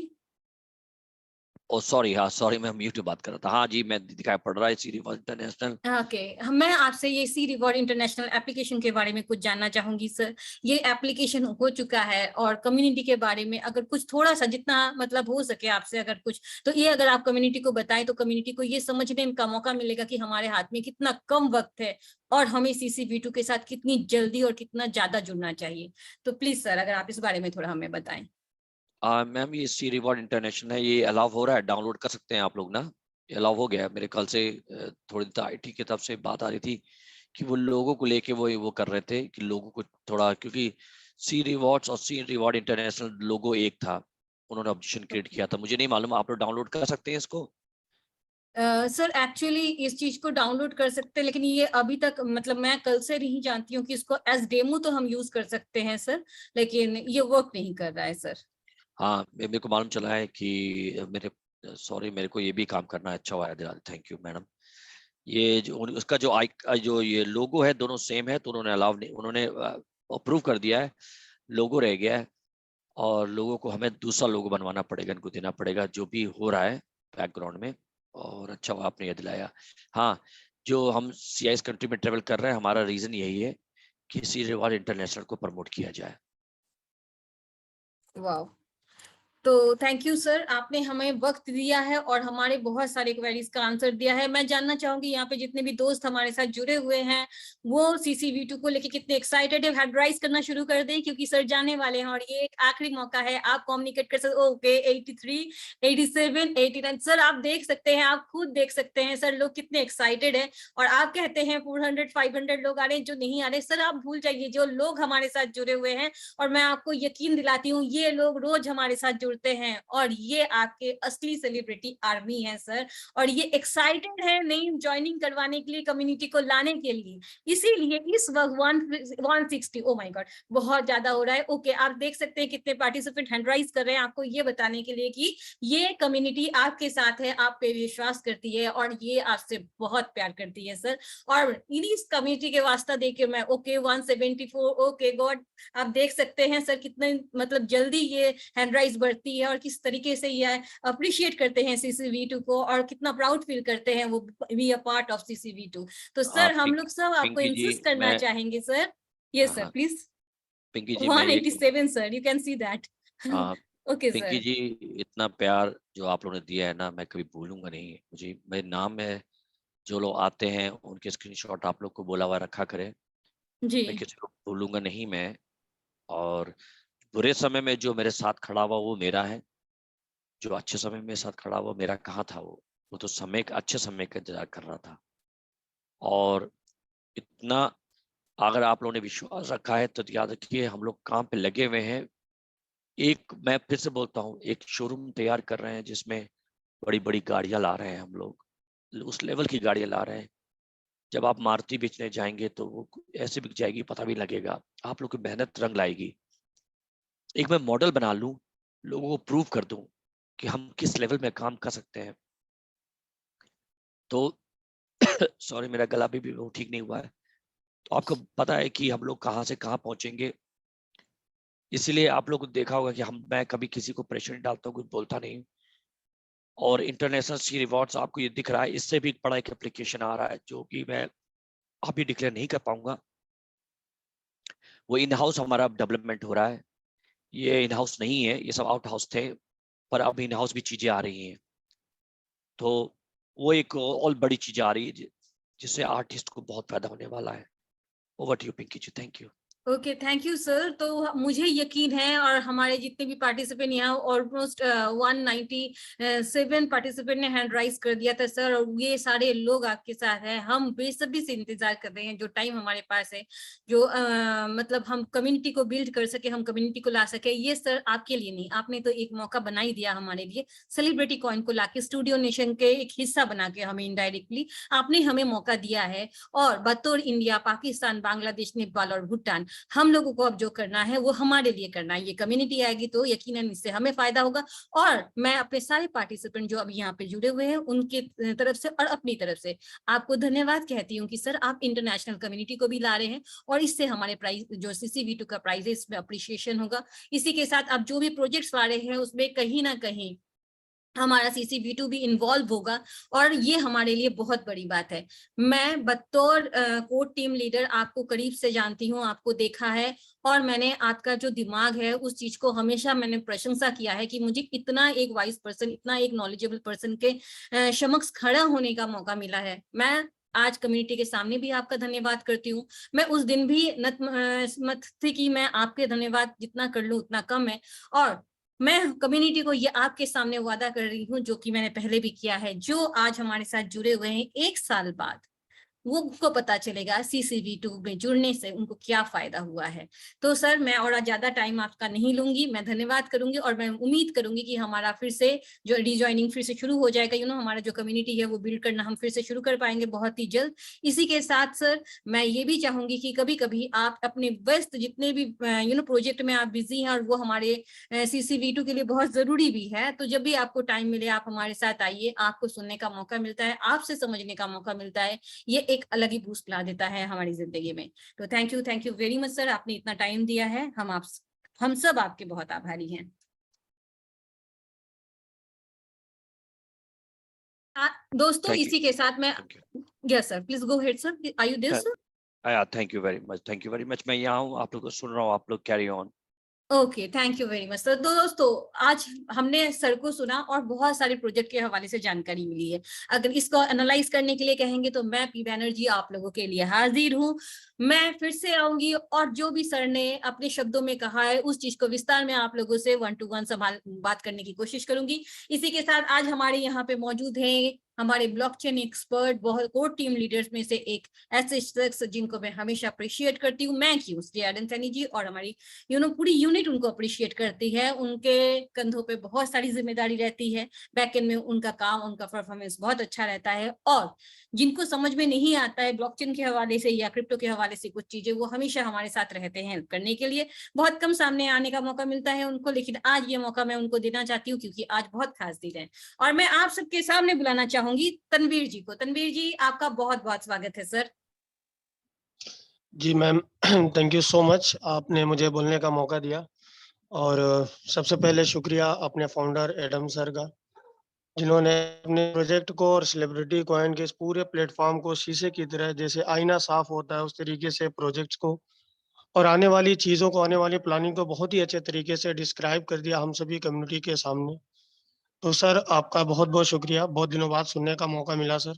ओ सॉरी, हाँ सॉरी, मैं म्यूट में बात कर रहा था। हाँ जी, मैं दिखाई पड़ रहा है सीरी इंटरनेशनल। ओके, मैं आपसे ये सी रिवॉर्ड इंटरनेशनल एप्लीकेशन के बारे में कुछ जानना चाहूंगी सर। ये एप्लीकेशन हो चुका है, और कम्युनिटी के बारे में अगर कुछ थोड़ा सा, जितना मतलब हो सके आपसे अगर कुछ, तो ये अगर आप कम्युनिटी को बताएं तो कम्युनिटी को ये समझने का मौका मिलेगा कि हमारे हाथ में कितना कम वक्त है और हमें CCV2 के साथ कितनी जल्दी और कितना ज्यादा जुड़ना चाहिए। तो प्लीज सर, अगर आप इस बारे में थोड़ा हमें बताएं। मैम, ये सी रिवॉर्ड इंटरनेशनल है, ये अलाउ हो रहा है, डाउनलोड कर सकते हैं आप लोग ना। ये अलाउ हो गया है मेरे ख्याल से। थोड़ी देर IT की तरफ से बात आ रही थी कि वो लोगों को लेके वो कर रहे थे कि लोगों को थोड़ा, क्योंकि सी रिवॉर्ड्स और सी रिवॉर्ड इंटरनेशनल लोगो एक था, उन्होंने ऑब्जेक्शन क्रिएट किया था। मुझे नहीं मालूम, आप लोग डाउनलोड कर सकते हैं इसको? सर एक्चुअली इस चीज को डाउनलोड कर सकते हैं, लेकिन ये अभी तक मतलब मैं कल से नहीं जानती हूँ कि इसको एज डेमो तो हम यूज कर सकते हैं सर, लेकिन ये वर्क नहीं कर रहा है सर। हाँ, मेरे को मालूम चला है कि सॉरी, मेरे को ये भी काम करना है। अच्छा हुआ दिला, थैंक यू मैडम। ये जो उसका जो ये लोगो है, दोनों सेम है, तो उन्होंने अलाउ नहीं, उन्होंने अप्रूव कर दिया है, लोगो रह गया है। और लोगों को हमें दूसरा लोगो बनवाना पड़ेगा, इनको देना पड़ेगा, जो भी हो रहा है बैकग्राउंड में। और अच्छा हुआ आपने ये दिलाया। हाँ, जो हम CIS कंट्री में ट्रेवल कर रहे हैं, हमारा रीजन यही है कि सी रिवॉर्ड इंटरनेशनल को प्रमोट किया जाए। वाह, तो थैंक यू सर, आपने हमें वक्त दिया है और हमारे बहुत सारे क्वेरीज का आंसर दिया है। मैं जानना चाहूंगी यहाँ पे जितने भी दोस्त हमारे साथ जुड़े हुए हैं, वो CCV2 को लेके कितने एक्साइटेड है, हैंड राइज करना शुरू कर दें, क्योंकि सर जाने वाले हैं और ये एक आखिरी मौका है, आप कम्युनिकेट कर सकते। ओके, 83, 87, 89 सर, आप देख सकते हैं, आप खुद देख सकते हैं सर लोग कितने एक्साइटेड है। और आप कहते हैं 400, 500 लोग आ रहे हैं जो नहीं आ रहे। सर आप भूल जाइए, जो लोग हमारे साथ जुड़े हुए हैं, और मैं आपको यकीन दिलाती हूँ ये लोग रोज हमारे साथ जुड़ जुड़ते हैं और ये आपके असली सेलिब्रिटी आर्मी है सर, और ये एक्साइटेड है नई ज्वाइनिंग करवाने के लिए, कम्युनिटी को लाने के लिए। इसीलिए इस वक्त 160, ओ माय गॉड, बहुत ज्यादा हो रहा है। ओके, आप देख सकते हैं कितने पार्टिसिपेंट हैंड राइज कर रहे हैं, आपको ये बताने के लिए कि ये कम्युनिटी आपके साथ है, आप पे विश्वास करती है और ये आपसे बहुत प्यार करती है सर। और इन्हीं कम्युनिटी के वास्ता देके मैं ओके 174, ओके गॉड, आप देख सकते हैं सर कितने मतलब जल्दी ये हैंड राइज बढ़ती है और किस तरीके से ये अप्रिशिएट करते हैं CCV2 को और कितना प्राउड फील करते हैं वो be a part of CCV2। तो सर हम लोग सब आपको पिंकी जी इंसिस्ट करना मैं चाहेंगे सर। यस सर हाँ, प्लीज। पिंकी जी मैं ये 187 sir, you can see that. हाँ, ओके पिंकी सर। जी इतना प्यार जो आप लोगों ने दिया है ना, मैं कभी भूलूंगा नहीं। मुझे मेरे नाम में जो लोग आते हैं उनके स्क्रीनशॉट आप लोग को बोला हुआ रखा करें, जी मैं किसी को भूलूंगा नहीं मैं। और बुरे समय में जो मेरे साथ खड़ा हुआ वो मेरा है, जो अच्छे समय में मेरे साथ खड़ा हुआ मेरा कहाँ था। वो तो अच्छे समय का इंतजार कर रहा था। और इतना अगर आप लोगों ने विश्वास रखा है तो याद रखिए हम लोग काम पे लगे हुए हैं। एक मैं फिर से बोलता हूँ, एक शोरूम तैयार कर रहे हैं जिसमें बड़ी बड़ी गाड़ियां ला रहे हैं हम लोग, उस लेवल की गाड़ियां ला रहे हैं। जब आप मारुति बेचने जाएंगे तो वो ऐसे बिक जाएगी, पता भी लगेगा। आप लोग की मेहनत रंग लाएगी। एक मैं मॉडल बना लूं, लोगों को प्रूव कर दूं कि हम किस लेवल में काम कर सकते हैं। तो सॉरी मेरा गला भी वो ठीक नहीं हुआ है। तो आपको पता है कि हम लोग कहाँ से कहाँ पहुंचेंगे। इसीलिए आप लोग को देखा होगा कि मैं कभी किसी को प्रेशर नहीं डालता हूँ, कुछ बोलता नहीं। और इंटरनेशनल सी रिवॉर्ड्स आपको ये दिख रहा है, इससे भी बड़ा एक एप्लीकेशन आ रहा है जो कि मैं अभी डिक्लेयर नहीं कर पाऊंगा। वो इन हाउस हमारा डेवलपमेंट हो रहा है। ये इन हाउस नहीं है, ये सब आउट हाउस थे, पर अब इन हाउस भी चीजें आ रही हैं। तो वो एक और बड़ी चीज आ रही है जिससे आर्टिस्ट को बहुत फायदा होने वाला है। Over to you Pinky ji, thank you. Okay, thank you sir. तो मुझे यकीन है और हमारे जितने भी पार्टिसिपेंट यहाँ ऑलमोस्ट 197 पार्टिसिपेंट ने हैंड राइज कर दिया था सर, और ये सारे लोग आपके साथ हैं। हम बेसब्री से इंतजार कर रहे हैं जो टाइम हमारे पास है, जो मतलब हम कम्युनिटी को बिल्ड कर सके, हम कम्युनिटी को ला सके। ये सर आपके लिए नहीं, आपने तो एक मौका बना ही दिया हमारे लिए। सेलिब्रिटी कॉइन को लाके स्टूडियो नेशन के एक हिस्सा बना के हमें इनडायरेक्टली आपने हमें मौका दिया है। और बतौर इंडिया, पाकिस्तान, बांग्लादेश, नेपाल और भूटान, हम लोगों को अब जो करना है वो हमारे लिए करना है। ये कम्युनिटी आएगी तो यकीनन इससे हमें फायदा होगा। और मैं अपने सारे पार्टिसिपेंट जो अभी यहाँ पे जुड़े हुए हैं उनके तरफ से और अपनी तरफ से आपको धन्यवाद कहती हूँ कि सर आप इंटरनेशनल कम्युनिटी को भी ला रहे हैं और इससे हमारे प्राइस जो CCV2 का प्राइस है इसमें अप्रिशिएशन होगा। इसी के साथ आप जो भी प्रोजेक्ट्स ला रहे हैं उसमें कहीं ना कहीं हमारा CCV2 भी इन्वॉल्व होगा, और ये हमारे लिए बहुत बड़ी बात है। मैं बतौर कोर टीम लीडर आपको करीब से जानती हूँ, आपको देखा है, और मैंने आपका जो दिमाग है उस चीज को हमेशा मैंने प्रशंसा किया है कि मुझे इतना एक वाइज पर्सन, इतना एक नॉलेजेबल पर्सन के समक्ष खड़ा होने का मौका मिला है। मैं आज कम्युनिटी के सामने भी आपका धन्यवाद करती हूँ। मैं उस दिन भी नतमस्तक थी कि मैं आपके धन्यवाद जितना कर लूँ उतना कम है। और मैं कम्युनिटी को ये आपके सामने वादा कर रही हूँ, जो कि मैंने पहले भी किया है, जो आज हमारे साथ जुड़े हुए हैं 1 साल बाद वो को पता चलेगा CCV2 में जुड़ने से उनको क्या फायदा हुआ है। तो सर मैं और ज्यादा टाइम आपका नहीं लूंगी, मैं धन्यवाद करूंगी और मैं उम्मीद करूंगी कि हमारा फिर से जो रिजॉइनिंग फिर से शुरू हो जाएगा। हमारा जो कम्युनिटी है वो बिल्ड करना हम फिर से शुरू कर पाएंगे बहुत ही जल्द। इसी के साथ सर मैं ये भी चाहूंगी कि कभी कभी आप अपने व्यस्त जितने भी प्रोजेक्ट में आप बिजी हैं, और वो हमारे CCV2 के लिए बहुत जरूरी भी है, तो जब भी आपको टाइम मिले आप हमारे साथ आइए। आपको सुनने का मौका मिलता है, आपसे समझने का मौका मिलता है, ये एक अलग ही बूस्ट ला देता है हमारी जिंदगी में। तो thank you very much sir, आपने इतना टाइम दिया है। हम सब आपके बहुत आभारी हैं। दोस्तों इसी के साथ मैं, yes sir please go ahead sir, are you there sir? Thank you very much. मैं यहाँ हूँ, आप लोग को सुन रहा हूँ, आप लोग carry on. Okay, thank you very much sir. तो दोस्तों आज हमने सर को सुना और बहुत सारे प्रोजेक्ट के हवाले से जानकारी मिली है। अगर इसको एनालाइज करने के लिए कहेंगे तो मैं पी बैनर्जी आप लोगों के लिए हाजिर हूँ। मैं फिर से आऊंगी और जो भी सर ने अपने शब्दों में कहा है उस चीज को विस्तार में आप लोगों से 1 to 1 बात करने की कोशिश करूंगी। इसी के साथ आज हमारे यहाँ पे मौजूद है हमारे ब्लॉकचेन एक्सपर्ट, बहुत कोर टीम लीडर्स में से एक ऐसे शख्स जिनको मैं हमेशा अप्रिशिएट करती हूँ, मैं क्यों, श्री आदन सैनी जी, और हमारी पूरी यूनिट उनको अप्रिशिएट करती है। उनके कंधों पे बहुत सारी जिम्मेदारी रहती है, बैकएंड में उनका काम, उनका परफॉर्मेंस बहुत अच्छा रहता है, और जिनको समझ में नहीं आता है ब्लॉकचेन के हवाले से या क्रिप्टो के हवाले से कुछ चीजें, वो हमेशा हमारे साथ रहते हैं हेल्प करने के लिए। बहुत कम सामने आने का मौका मिलता है उनको, लेकिन आज ये मौका मैं उनको देना चाहती हूँ क्योंकि आज बहुत खास दिन है। और मैं आप सबके सामने बुलाना चाहूंगी तनवीर जी को। तनवीर जी, आपका बहुत बहुत स्वागत है सर। जी ma'am, thank you so much, आपने मुझे बोलने का मौका दिया। और सबसे पहले शुक्रिया अपने फाउंडर एडम सर का, जिन्होंने अपने प्रोजेक्ट को और सेलिब्रिटी कॉइन के इस पूरे प्लेटफॉर्म को शीशे की तरह, जैसे आईना साफ होता है उस तरीके से प्रोजेक्ट्स को और आने वाली चीज़ों को, आने वाली प्लानिंग को बहुत ही अच्छे तरीके से डिस्क्राइब कर दिया हम सभी कम्युनिटी के सामने। तो सर आपका बहुत बहुत शुक्रिया, बहुत दिनों बाद सुनने का मौका मिला सर।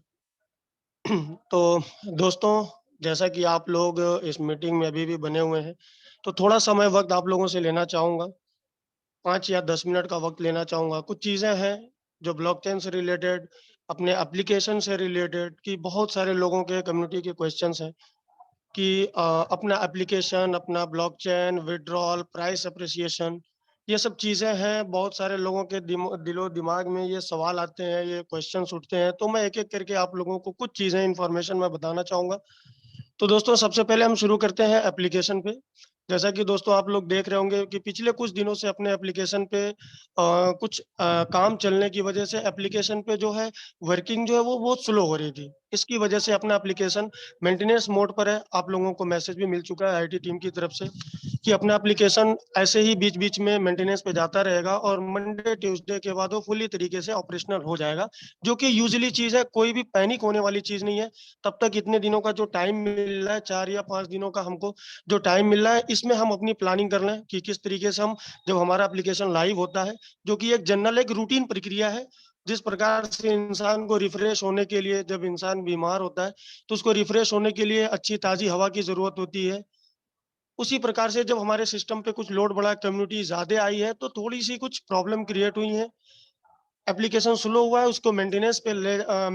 तो दोस्तों, जैसा कि आप लोग इस मीटिंग में अभी भी बने हुए हैं, तो थोड़ा समय वक्त आप लोगों से लेना चाहूँगा, 5 या 10 मिनट का वक्त लेना चाहूँगा। कुछ चीज़ें हैं जो ब्लॉकचेन से रिलेटेड, अपने एप्लीकेशन से रिलेटेड, कि बहुत सारे लोगों के कम्युनिटी के क्वेश्चंस हैं कि अपना एप्लीकेशन, अपना ब्लॉकचेन, विथड्रॉल, प्राइस एप्रिसिएशन, ये सब चीज़ें हैं। बहुत सारे लोगों के दिलो दिमाग में ये सवाल आते हैं, ये क्वेश्चंस उठते हैं। तो मैं एक-एक करके आप लोगों को कुछ चीज़ें, इन्फॉर्मेशन मैं बताना चाहूँगा। तो दोस्तों, सबसे पहले हम शुरू करते हैं एप्लीकेशन पे। जैसा कि दोस्तों आप लोग देख रहे होंगे कि पिछले कुछ दिनों से अपने एप्लीकेशन पे कुछ काम चलने की वजह से एप्लीकेशन पे जो है वर्किंग जो है वो बहुत स्लो हो रही थी। इसकी वजह से अपना एप्लीकेशन मेंटेनेंस मोड पर है। आप लोगों को मैसेज भी मिल चुका है आईटी टीम की तरफ से कि अपना एप्लीकेशन ऐसे ही बीच-बीच में मेंटेनेंस पे जाता रहेगा और मंडे, ट्यूसडे के बाद वो फुली तरीके से ऑपरेशनल हो जाएगा, जो कि यूजुअली चीज़ है, कोई भी पैनिक होने वाली चीज़ नहीं है। तब तक इतने दिनों का जो टाइम मिल रहा है, 4 या 5 दिनों का हमको जो टाइम मिल रहा है, इसमें हम अपनी प्लानिंग कर लें कि किस तरीके से हम, जब हमारा एप्लीकेशन लाइव होता है, जो कि एक जनरल एक रूटीन प्रक्रिया है, जिस प्रकार से इंसान को रिफ्रेश होने के लिए, जब इंसान बीमार होता है, तो उसको रिफ्रेश होने के लिए अच्छी ताज़ी हवा की ज़रूरत होती है। उसी प्रकार से जब हमारे सिस्टम पे कुछ लोड बढ़ा, कम्युनिटी ज़्यादा आई है, तो थोड़ी-सी कुछ प्रॉब्लम क्रिएट हुई है। एप्लीकेशन स्लो हुआ है, उसको मेंटेनेंस पे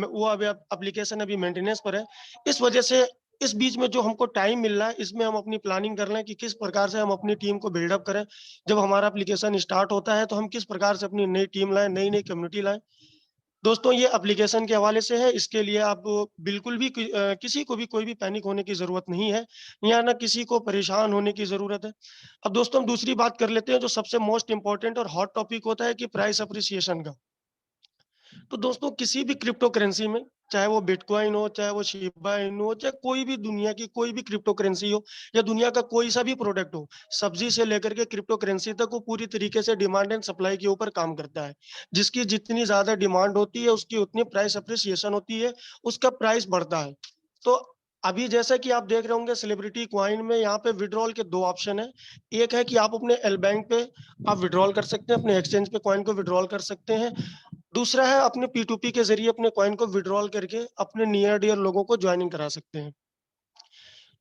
वो अभी एप्लीकेशन अभी मेंटेनेंस पर है। इस वजह से इस बीच में जो हमको टाइम मिल रहा है, इसमें हम अपनी प्लानिंग कर लें कि किस प्रकार से हम अपनी टीम को बिल्डअप करें। जब हमारा एप्लीकेशन स्टार्ट होता है, तो हम किस प्रकार से अपनी नई टीम लाएँ, नई-नई कम्युनिटी लाएँ। दोस्तों, ये एप्लीकेशन के हवाले से है, इसके लिए आप बिल्कुल भी किसी को भी कोई भी पैनिक होने की ज़रूरत नहीं है, या ना किसी को परेशान होने की ज़रूरत है। अब दोस्तों, हम दूसरी बात कर लेते हैं, जो सबसे मोस्ट इम्पोर्टेंट और हॉट टॉपिक होता है कि प्राइस एप्रिसिएशन का। तो दोस्तों, किसी भी क्रिप्टो करेंसी में, चाहे वो बिटकॉइन हो, चाहे वो शिबा इनू हो, चाहे कोई भी दुनिया की कोई भी क्रिप्टो करेंसी हो, या दुनिया का कोई सा भी प्रोडक्ट हो, सब्जी से लेकर के क्रिप्टो करेंसी तक, वो पूरी तरीके से डिमांड एंड सप्लाई के ऊपर काम करता है। जिसकी जितनी ज्यादा डिमांड होती है, उसकी उतनी प्राइस अप्रिसिएशन होती है, उसका प्राइस बढ़ता है। तो अभी जैसा कि आप देख रहे होंगे सेलिब्रिटी कॉइन में, यहाँ पे विड्रॉल के 2 ऑप्शन है। एक है कि आप अपने एल बैंक पे आप विड्रॉल कर सकते हैं, अपने एक्सचेंज पे कॉइन को विड्रॉल कर सकते हैं। दूसरा है अपने P2P के ज़रिए अपने कॉइन को विथड्रॉल करके अपने नियर डियर लोगों को जॉइनिंग करा सकते हैं।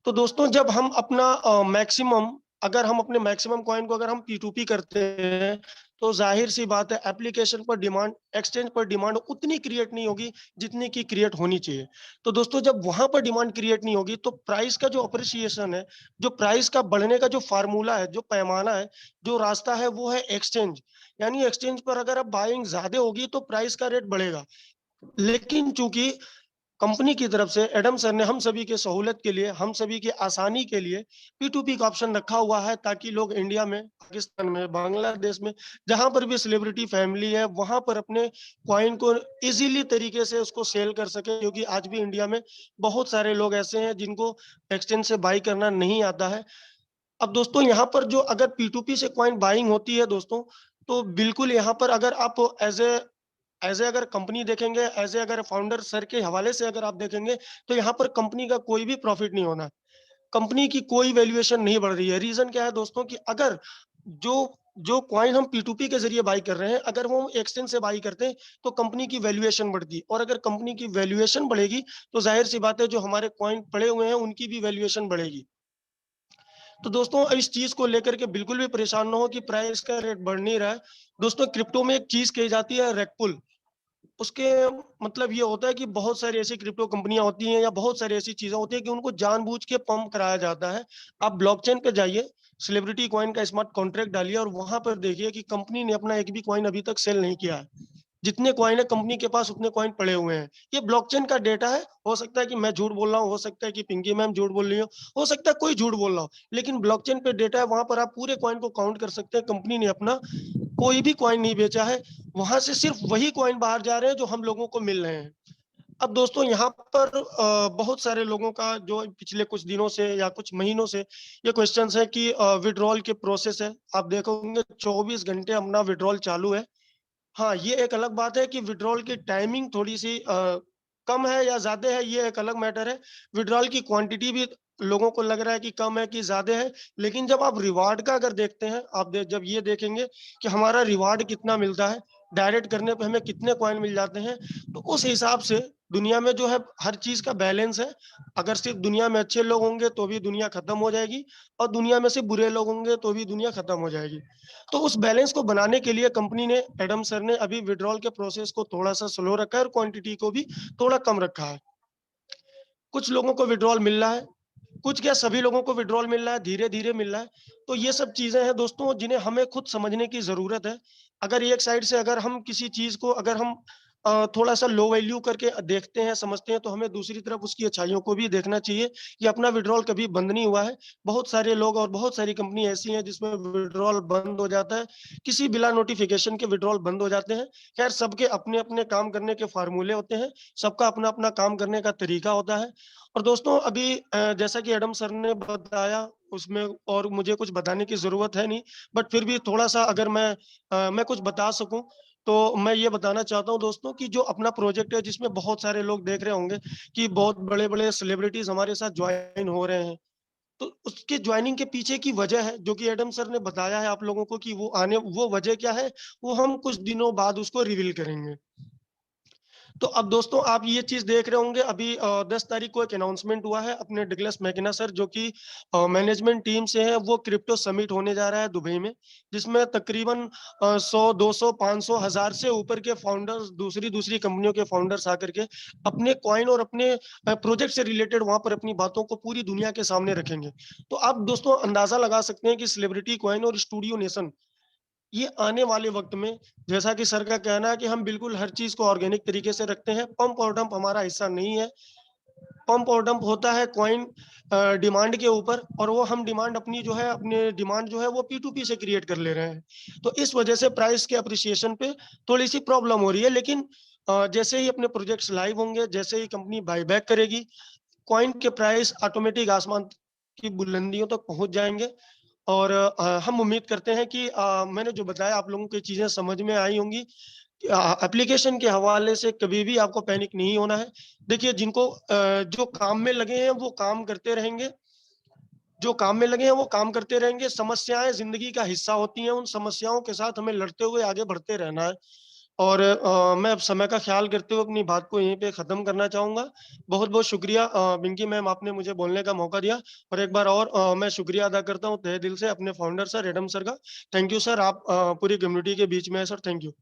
तो दोस्तों, जब हम अपना मैक्सिमम, अगर हम अपने मैक्सिमम कॉइन को अगर हम P2P करते हैं, तो ज़ाहिर-सी बात है एप्लीकेशन पर डिमांड, एक्सचेंज पर डिमांड उतनी क्रिएट नहीं होगी जितनी की क्रिएट होनी चाहिए। तो दोस्तों, जब वहाँ पर डिमांड क्रिएट नहीं होगी, तो प्राइस का जो अप्रिसिएशन है, जो प्राइस का बढ़ने का जो फ़ॉर्मूला है, जो पैमाना है, जो रास्ता है, वो है एक्सचेंज। यानी एक्सचेंज पर अगर अब बाइंग ज़्यादा होगी, तो प्राइस का रेट बढ़ेगा। लेकिन चूँकि कंपनी की तरफ से एडम सर ने हम सभी के सहूलत के लिए, हम सभी की आसानी के लिए P2P का ऑप्शन रखा हुआ है, ताकि लोग इंडिया में, पाकिस्तान में, बांग्लादेश में, जहाँ पर भी सेलिब्रिटी फैमिली है, वहाँ पर अपने कॉइन को ईज़िली तरीके से उसको सेल कर सकें, क्योंकि आज भी इंडिया में बहुत सारे लोग ऐसे हैं जिनको एक्सचेंज से बाय करना नहीं आता है। अब दोस्तों, यहाँ पर जो अगर P2P से कॉइन बाइंग होती है दोस्तों, तो बिल्कुल यहाँ पर अगर आप एज़ ए अगर कंपनी देखेंगे, एज़ ए अगर फाउंडर सर के हवाले से अगर आप देखेंगे, तो यहाँ पर कंपनी का कोई भी प्रॉफिट नहीं होना है। कंपनी की कोई वैल्यूएशन नहीं बढ़ रही है। रीज़न क्या है दोस्तों, कि अगर जो जो कॉइन हम P2P के ज़रिए बाय कर रहे हैं, अगर वो हम एक्सचेंज से बाय करते हैं, तो कंपनी की वैल्यूएशन बढ़ती है, और अगर कंपनी की वैल्यूएशन बढ़ेगी, तो ज़ाहिर-सी बात है जो हमारे कॉइन पड़े हुए हैं, उनकी भी वैल्यूएशन बढ़ेगी। तो दोस्तों, इस चीज़ को लेकर के बिल्कुल भी परेशान ना हो कि प्राइस का रेट बढ़ नहीं रहा है। दोस्तों, क्रिप्टो में एक चीज़ कही जाती है रैग पुल। उसके मतलब ये होता है कि बहुत सारी ऐसी क्रिप्टो कंपनियां होती हैं या बहुत सारी ऐसी चीजें होती हैं कि उनको जानबूझ के पंप कराया जाता है। आप ब्लॉकचेन पे जाइए, सेलिब्रिटी कॉइन का स्मार्ट कॉन्ट्रैक्ट डालिए और वहां पर देखिए कि कंपनी ने अपना एक भी कॉइन अभी तक सेल नहीं किया है। जितने कॉइन है कंपनी के पास उतने कॉइन पड़े हुए हैं। ये ब्लॉकचेन का डेटा है। हो सकता है कि मैं झूठ बोल रहा हूँ, हो सकता है कि पिंकी मैम झूठ बोल रही हो सकता है कोई झूठ बोल रहा हो, लेकिन ब्लॉकचेन पे डेटा है, वहां पर आप पूरे कॉइन को काउंट कर सकते हैं। कंपनी ने अपना कोई भी कॉइन नहीं बेचा है, वहां से सिर्फ वही कॉइन बाहर जा रहे हैं जो हम लोगों को मिल रहे हैं। अब दोस्तों यहाँ पर बहुत सारे लोगों का जो पिछले कुछ दिनों से या कुछ महीनों से ये क्वेश्चन है कि विड्रॉल के प्रोसेस है। आप देखोगे 24 घंटे अपना विड्रॉल चालू है। हाँ, ये एक अलग बात है कि विड्रॉल की टाइमिंग थोड़ी सी कम है या ज्यादा है, ये एक अलग मैटर है। विड्रॉल की क्वांटिटी भी लोगों को लग रहा है कि कम है कि ज्यादा है, लेकिन जब आप रिवार्ड का अगर देखते हैं, जब ये देखेंगे कि हमारा रिवार्ड कितना मिलता है, डायरेक्ट करने पे हमें कितने कॉइन मिल जाते हैं, तो उस हिसाब से दुनिया में जो है हर चीज का बैलेंस है। अगर सिर्फ दुनिया में अच्छे लोग होंगे तो भी दुनिया खत्म हो जाएगी, और दुनिया में सिर्फ बुरे लोग होंगे तो भी दुनिया खत्म हो जाएगी। तो उस बैलेंस को बनाने के लिए कंपनी ने, एडम सर ने अभी विड्रॉल के प्रोसेस को थोड़ा सा स्लो रखा है और क्वांटिटी को भी थोड़ा कम रखा है। कुछ लोगों को विड्रॉल मिल रहा है, कुछ क्या सभी लोगों को विड्रॉल मिल रहा है, धीरे धीरे मिल रहा है। तो ये सब चीजें हैं दोस्तों जिन्हें हमें खुद समझने की जरूरत है। अगर एक साइड से अगर हम किसी चीज को अगर हम थोड़ा सा लो वैल्यू करके देखते हैं, समझते हैं, तो हमें दूसरी तरफ उसकी अच्छाइयों को भी देखना चाहिए कि अपना विड्रॉल कभी बंद नहीं हुआ है। बहुत सारे लोग और बहुत सारी कंपनी ऐसी हैं जिसमें विड्रॉल बंद हो जाता है, किसी बिना नोटिफिकेशन के विड्रॉल बंद हो जाते हैं। खैर, सबके अपने अपने काम करने के फार्मूले होते हैं, सबका अपना अपना काम करने का तरीका होता है। और दोस्तों अभी जैसा कि एडम सर ने बताया, उसमें और मुझे कुछ बताने की जरूरत है नहीं, बट फिर भी थोड़ा सा अगर मैं कुछ बता सकूं तो मैं ये बताना चाहता हूं दोस्तों कि जो अपना प्रोजेक्ट है जिसमें बहुत सारे लोग देख रहे होंगे कि बहुत बड़े बड़े सेलिब्रिटीज हमारे साथ ज्वाइन हो रहे हैं, तो उसके ज्वाइनिंग के पीछे की वजह है जो कि एडम सर ने बताया है आप लोगों को कि वो वजह क्या है, वो हम कुछ दिनों बाद उसको रिवील करेंगे। तो अब दोस्तों आप ये चीज देख रहे होंगे, अभी 10 तारीख को एक अनाउंसमेंट हुआ है अपने डगलस मैकिना सर जो कि मैनेजमेंट टीम से है, वो क्रिप्टो समिट होने जा रहा है दुबई में, जिसमें तकरीबन 100 200 500 1000 से ऊपर के फाउंडर्स, दूसरी दूसरी कंपनियों के फाउंडर्स आकर के अपने कॉइन और अपने प्रोजेक्ट से रिलेटेड वहां पर अपनी बातों को पूरी दुनिया के सामने रखेंगे। तो आप दोस्तों अंदाजा लगा सकते हैं कि सेलिब्रिटी कॉइन और स्टूडियो नेशन ये आने वाले वक्त में, जैसा कि सर का कहना है कि हम बिल्कुल हर चीज को ऑर्गेनिक तरीके से रखते हैं, पंप और डंप हमारा हिस्सा नहीं है। पंप और डंप होता है कॉइन डिमांड के ऊपर, और वो हम डिमांड अपनी जो है, अपने डिमांड जो है वो P2P से क्रिएट कर ले रहे हैं। तो इस वजह से प्राइस के अप्रिसिएशन पे थोड़ी सी प्रॉब्लम हो रही है, लेकिन जैसे ही अपने प्रोजेक्ट्स लाइव होंगे, जैसे ही कंपनी बाईबैक करेगी, कॉइन के प्राइस ऑटोमेटिक आसमान की बुलंदियों तक पहुंच जाएंगे। और हम उम्मीद करते हैं कि मैंने जो बताया आप लोगों को चीजें समझ में आई होंगी। एप्लीकेशन के हवाले से कभी भी आपको पैनिक नहीं होना है। देखिए, जिनको जो काम में लगे हैं वो काम करते रहेंगे, जो काम में लगे हैं वो काम करते रहेंगे। समस्याएं जिंदगी का हिस्सा होती हैं, उन समस्याओं के साथ हमें लड़ते हुए आगे बढ़ते रहना है। और मैं अब समय का ख्याल करते हुए अपनी बात को यहीं पे खत्म करना चाहूंगा। बहुत बहुत शुक्रिया पिंकी मैम, आपने मुझे बोलने का मौका दिया। और एक बार और मैं शुक्रिया अदा करता हूँ तहे दिल से अपने फाउंडर सर एडम सर का। थैंक यू सर, आप पूरी कम्युनिटी के बीच में है sir, thank you.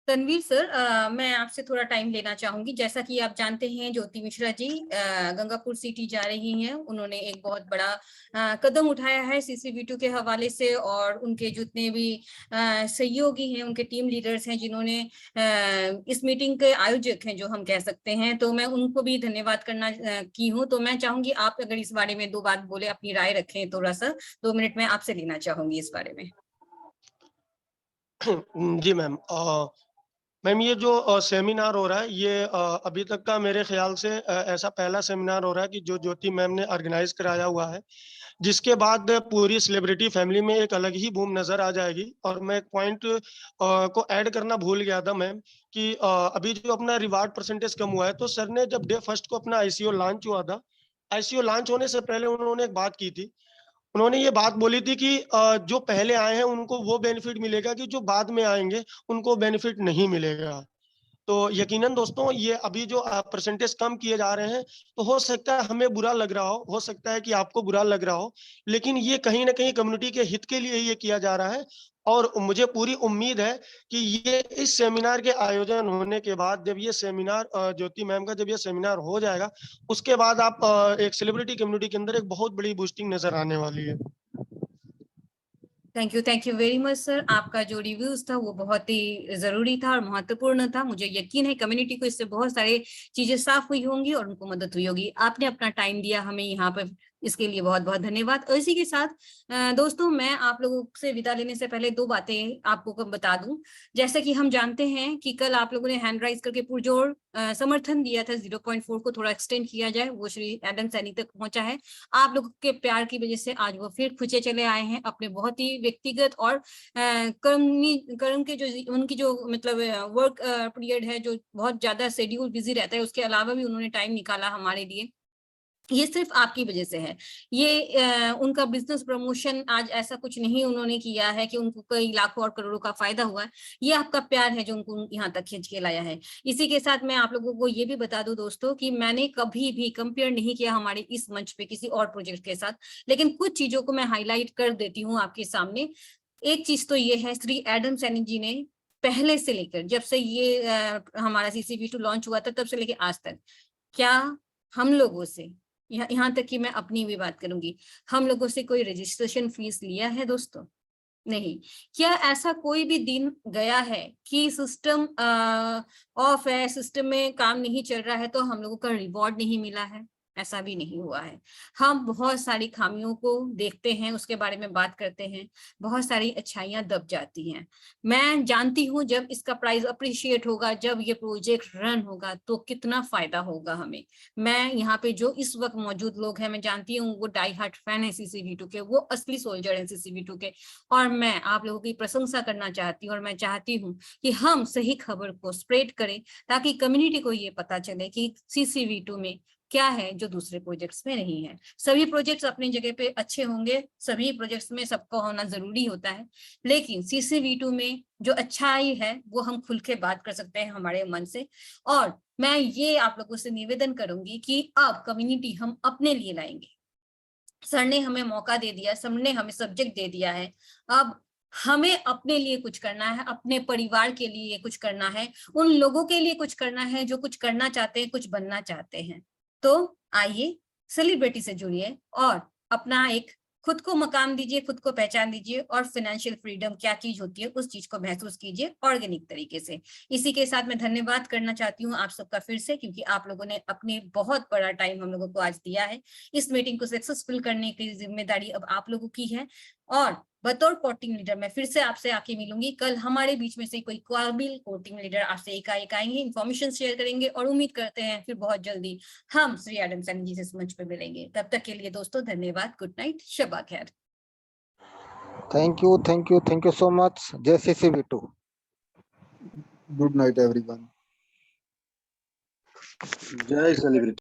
Tanveer sir, मैं आपसे थोड़ा टाइम लेना चाहूंगी। जैसा कि आप जानते हैं, ज्योति मिश्रा जी गंगापुर सिटी जा रही हैं। उन्होंने एक बहुत बड़ा कदम उठाया है CCV2 के हवाले से, और उनके जितने भी सहयोगी हैं, उनके टीम लीडर्स हैं जिन्होंने इस मीटिंग के आयोजक हैं जो हम कह सकते हैं, तो मैं उनको भी धन्यवाद करना की हूँ। तो मैं चाहूंगी आप अगर इस बारे में 2 बात बोले, अपनी राय रखें, थोड़ा सा 2 मिनट में आपसे लेना चाहूंगी इस बारे में। जी मैम, मैम ये जो सेमिनार हो रहा है, ये अभी तक का मेरे ख्याल से ऐसा पहला सेमिनार हो रहा है कि जो ज्योति मैम ने ऑर्गेनाइज कराया हुआ है, जिसके बाद पूरी सेलिब्रिटी फैमिली में एक अलग ही बूम नजर आ जाएगी। और मैं एक पॉइंट को ऐड करना भूल गया था मैम कि अभी जो अपना रिवार्ड परसेंटेज कम हुआ है, तो सर ने जब डे फर्स्ट को अपना ICO लॉन्च हुआ था, ICO लॉन्च होने से पहले उन्होंने एक बात की थी। उन्होंने ये बात बोली थी कि जो पहले आए हैं उनको वो बेनिफिट मिलेगा, कि जो बाद में आएंगे उनको बेनिफिट नहीं मिलेगा। तो यकीनन दोस्तों, ये अभी जो परसेंटेज कम किए जा रहे हैं, तो हो सकता है हमें बुरा लग रहा हो सकता है कि आपको बुरा लग रहा हो, लेकिन ये कहीं ना कहीं कम्युनिटी के हित के लिए ये किया जा रहा है। और मुझे पूरी उम्मीद है कि ये इस सेमिनार के आयोजन होने के बाद, जब ये सेमिनार ज्योति मैम का जब ये सेमिनार हो जाएगा, उसके बाद आप एक सेलिब्रिटी कम्युनिटी के अंदर एक बहुत बड़ी बूस्टिंग नजर आने वाली है। Thank you very much sir. आपका जो रिव्यूज था वो बहुत ही जरूरी था और महत्वपूर्ण था। मुझे यकीन है कम्युनिटी को इससे बहुत सारी चीजें साफ हुई होंगी और उनको मदद हुई होगी। आपने अपना टाइम दिया हमें यहाँ पर, इसके लिए बहुत बहुत धन्यवाद। और इसी के साथ दोस्तों, मैं आप लोगों से विदा लेने से पहले दो बातें आपको बता दूं। जैसे कि हम जानते हैं कि कल आप लोगों ने हैंड राइज करके पुरजोर समर्थन दिया था 0.4 को थोड़ा एक्सटेंड किया जाए, वो श्री एडम सैनी तक पहुंचा है। आप लोगों के प्यार की वजह से आज वो फिर खुचे चले आए हैं अपने बहुत ही व्यक्तिगत और कर्म के जो उनकी जो मतलब वर्क पीरियड है, जो बहुत ज्यादा शेड्यूल बिजी रहता है, उसके अलावा भी उन्होंने टाइम निकाला हमारे लिए। ये सिर्फ आपकी वजह से है। ये उनका बिजनेस प्रमोशन आज ऐसा कुछ नहीं उन्होंने किया है कि उनको कई लाखों और करोड़ों का फायदा हुआ है। ये आपका प्यार है जो उनको यहाँ तक खींच के लाया है। इसी के साथ मैं आप लोगों को ये भी बता दूं दोस्तों कि मैंने कभी भी कंपेयर नहीं किया हमारे इस मंच पे किसी और प्रोजेक्ट के साथ, लेकिन कुछ चीजों को मैं हाईलाइट कर देती हूँ आपके सामने। एक चीज तो ये है, श्री एडम सैनी जी ने पहले से लेकर जब से ये हमारा CCV2 लॉन्च हुआ था तब से लेकर आज तक, क्या हम लोगों से यहाँ तक कि मैं अपनी भी बात करूंगी, हम लोगों से कोई रजिस्ट्रेशन फीस लिया है दोस्तों? नहीं। क्या ऐसा कोई भी दिन गया है कि सिस्टम ऑफ है, सिस्टम में काम नहीं चल रहा है तो हम लोगों का रिवॉर्ड नहीं मिला है? ऐसा भी नहीं हुआ है। हम बहुत सारी खामियों को देखते हैं, उसके बारे में बात करते हैं, बहुत सारी अच्छाइयां दब जाती हैं। मैं जानती हूँ जब इसका प्राइस अप्रिशिएट होगा, जब ये प्रोजेक्ट रन होगा तो कितना फायदा होगा हमें। मैं यहाँ पे जो इस वक्त मौजूद लोग हैं, मैं जानती हूँ वो डाई हार्ट फैन है CCV2 के, वो असली सोल्जर है CCV2 के, और मैं आप लोगों की प्रशंसा करना चाहती हूँ। और मैं चाहती हूँ कि हम सही खबर को स्प्रेड करें ताकि कम्युनिटी को ये पता चले कि CCV2 में क्या है जो दूसरे प्रोजेक्ट्स में नहीं है। सभी प्रोजेक्ट्स अपनी जगह पे अच्छे होंगे, सभी प्रोजेक्ट्स में सबको होना जरूरी होता है, लेकिन CCV2 में जो अच्छाई है वो हम खुल के बात कर सकते हैं हमारे मन से। और मैं ये आप लोगों से निवेदन करूंगी कि अब कम्युनिटी हम अपने लिए लाएंगे। सर ने हमें मौका दे दिया, सर ने हमें सब्जेक्ट दे दिया है, अब हमें अपने लिए कुछ करना है, अपने परिवार के लिए कुछ करना है, उन लोगों के लिए कुछ करना है जो कुछ करना चाहते हैं, कुछ बनना चाहते हैं। तो आइए सेलिब्रिटी से जुड़िए और अपना एक खुद को मकाम दीजिए, खुद को पहचान दीजिए, और फाइनेंशियल फ्रीडम क्या चीज होती है उस चीज को महसूस कीजिए ऑर्गेनिक तरीके से। इसी के साथ मैं धन्यवाद करना चाहती हूँ आप सबका फिर से, क्योंकि आप लोगों ने अपने बहुत बड़ा टाइम हम लोगों को आज दिया है। इस मीटिंग को सक्सेसफुल करने की जिम्मेदारी अब आप लोगों की है। और बतौर कोटिंग लीडर मैं फिर से आपसे आके मिलूंगी। कल हमारे बीच में से कोई काबिल कोटिंग लीडर आपसे एकाएक आएंगे, इन्फॉर्मेशन शेयर करेंगे, और उम्मीद करते हैं फिर बहुत जल्दी हम श्री एडम सैनी जी से इस मंच पे मिलेंगे। तब तक के लिए दोस्तों धन्यवाद, गुड नाइट, शबा खैर। Thank you so much. Jai CCV2. Good night, everyone. जय सेलिब्रिटी।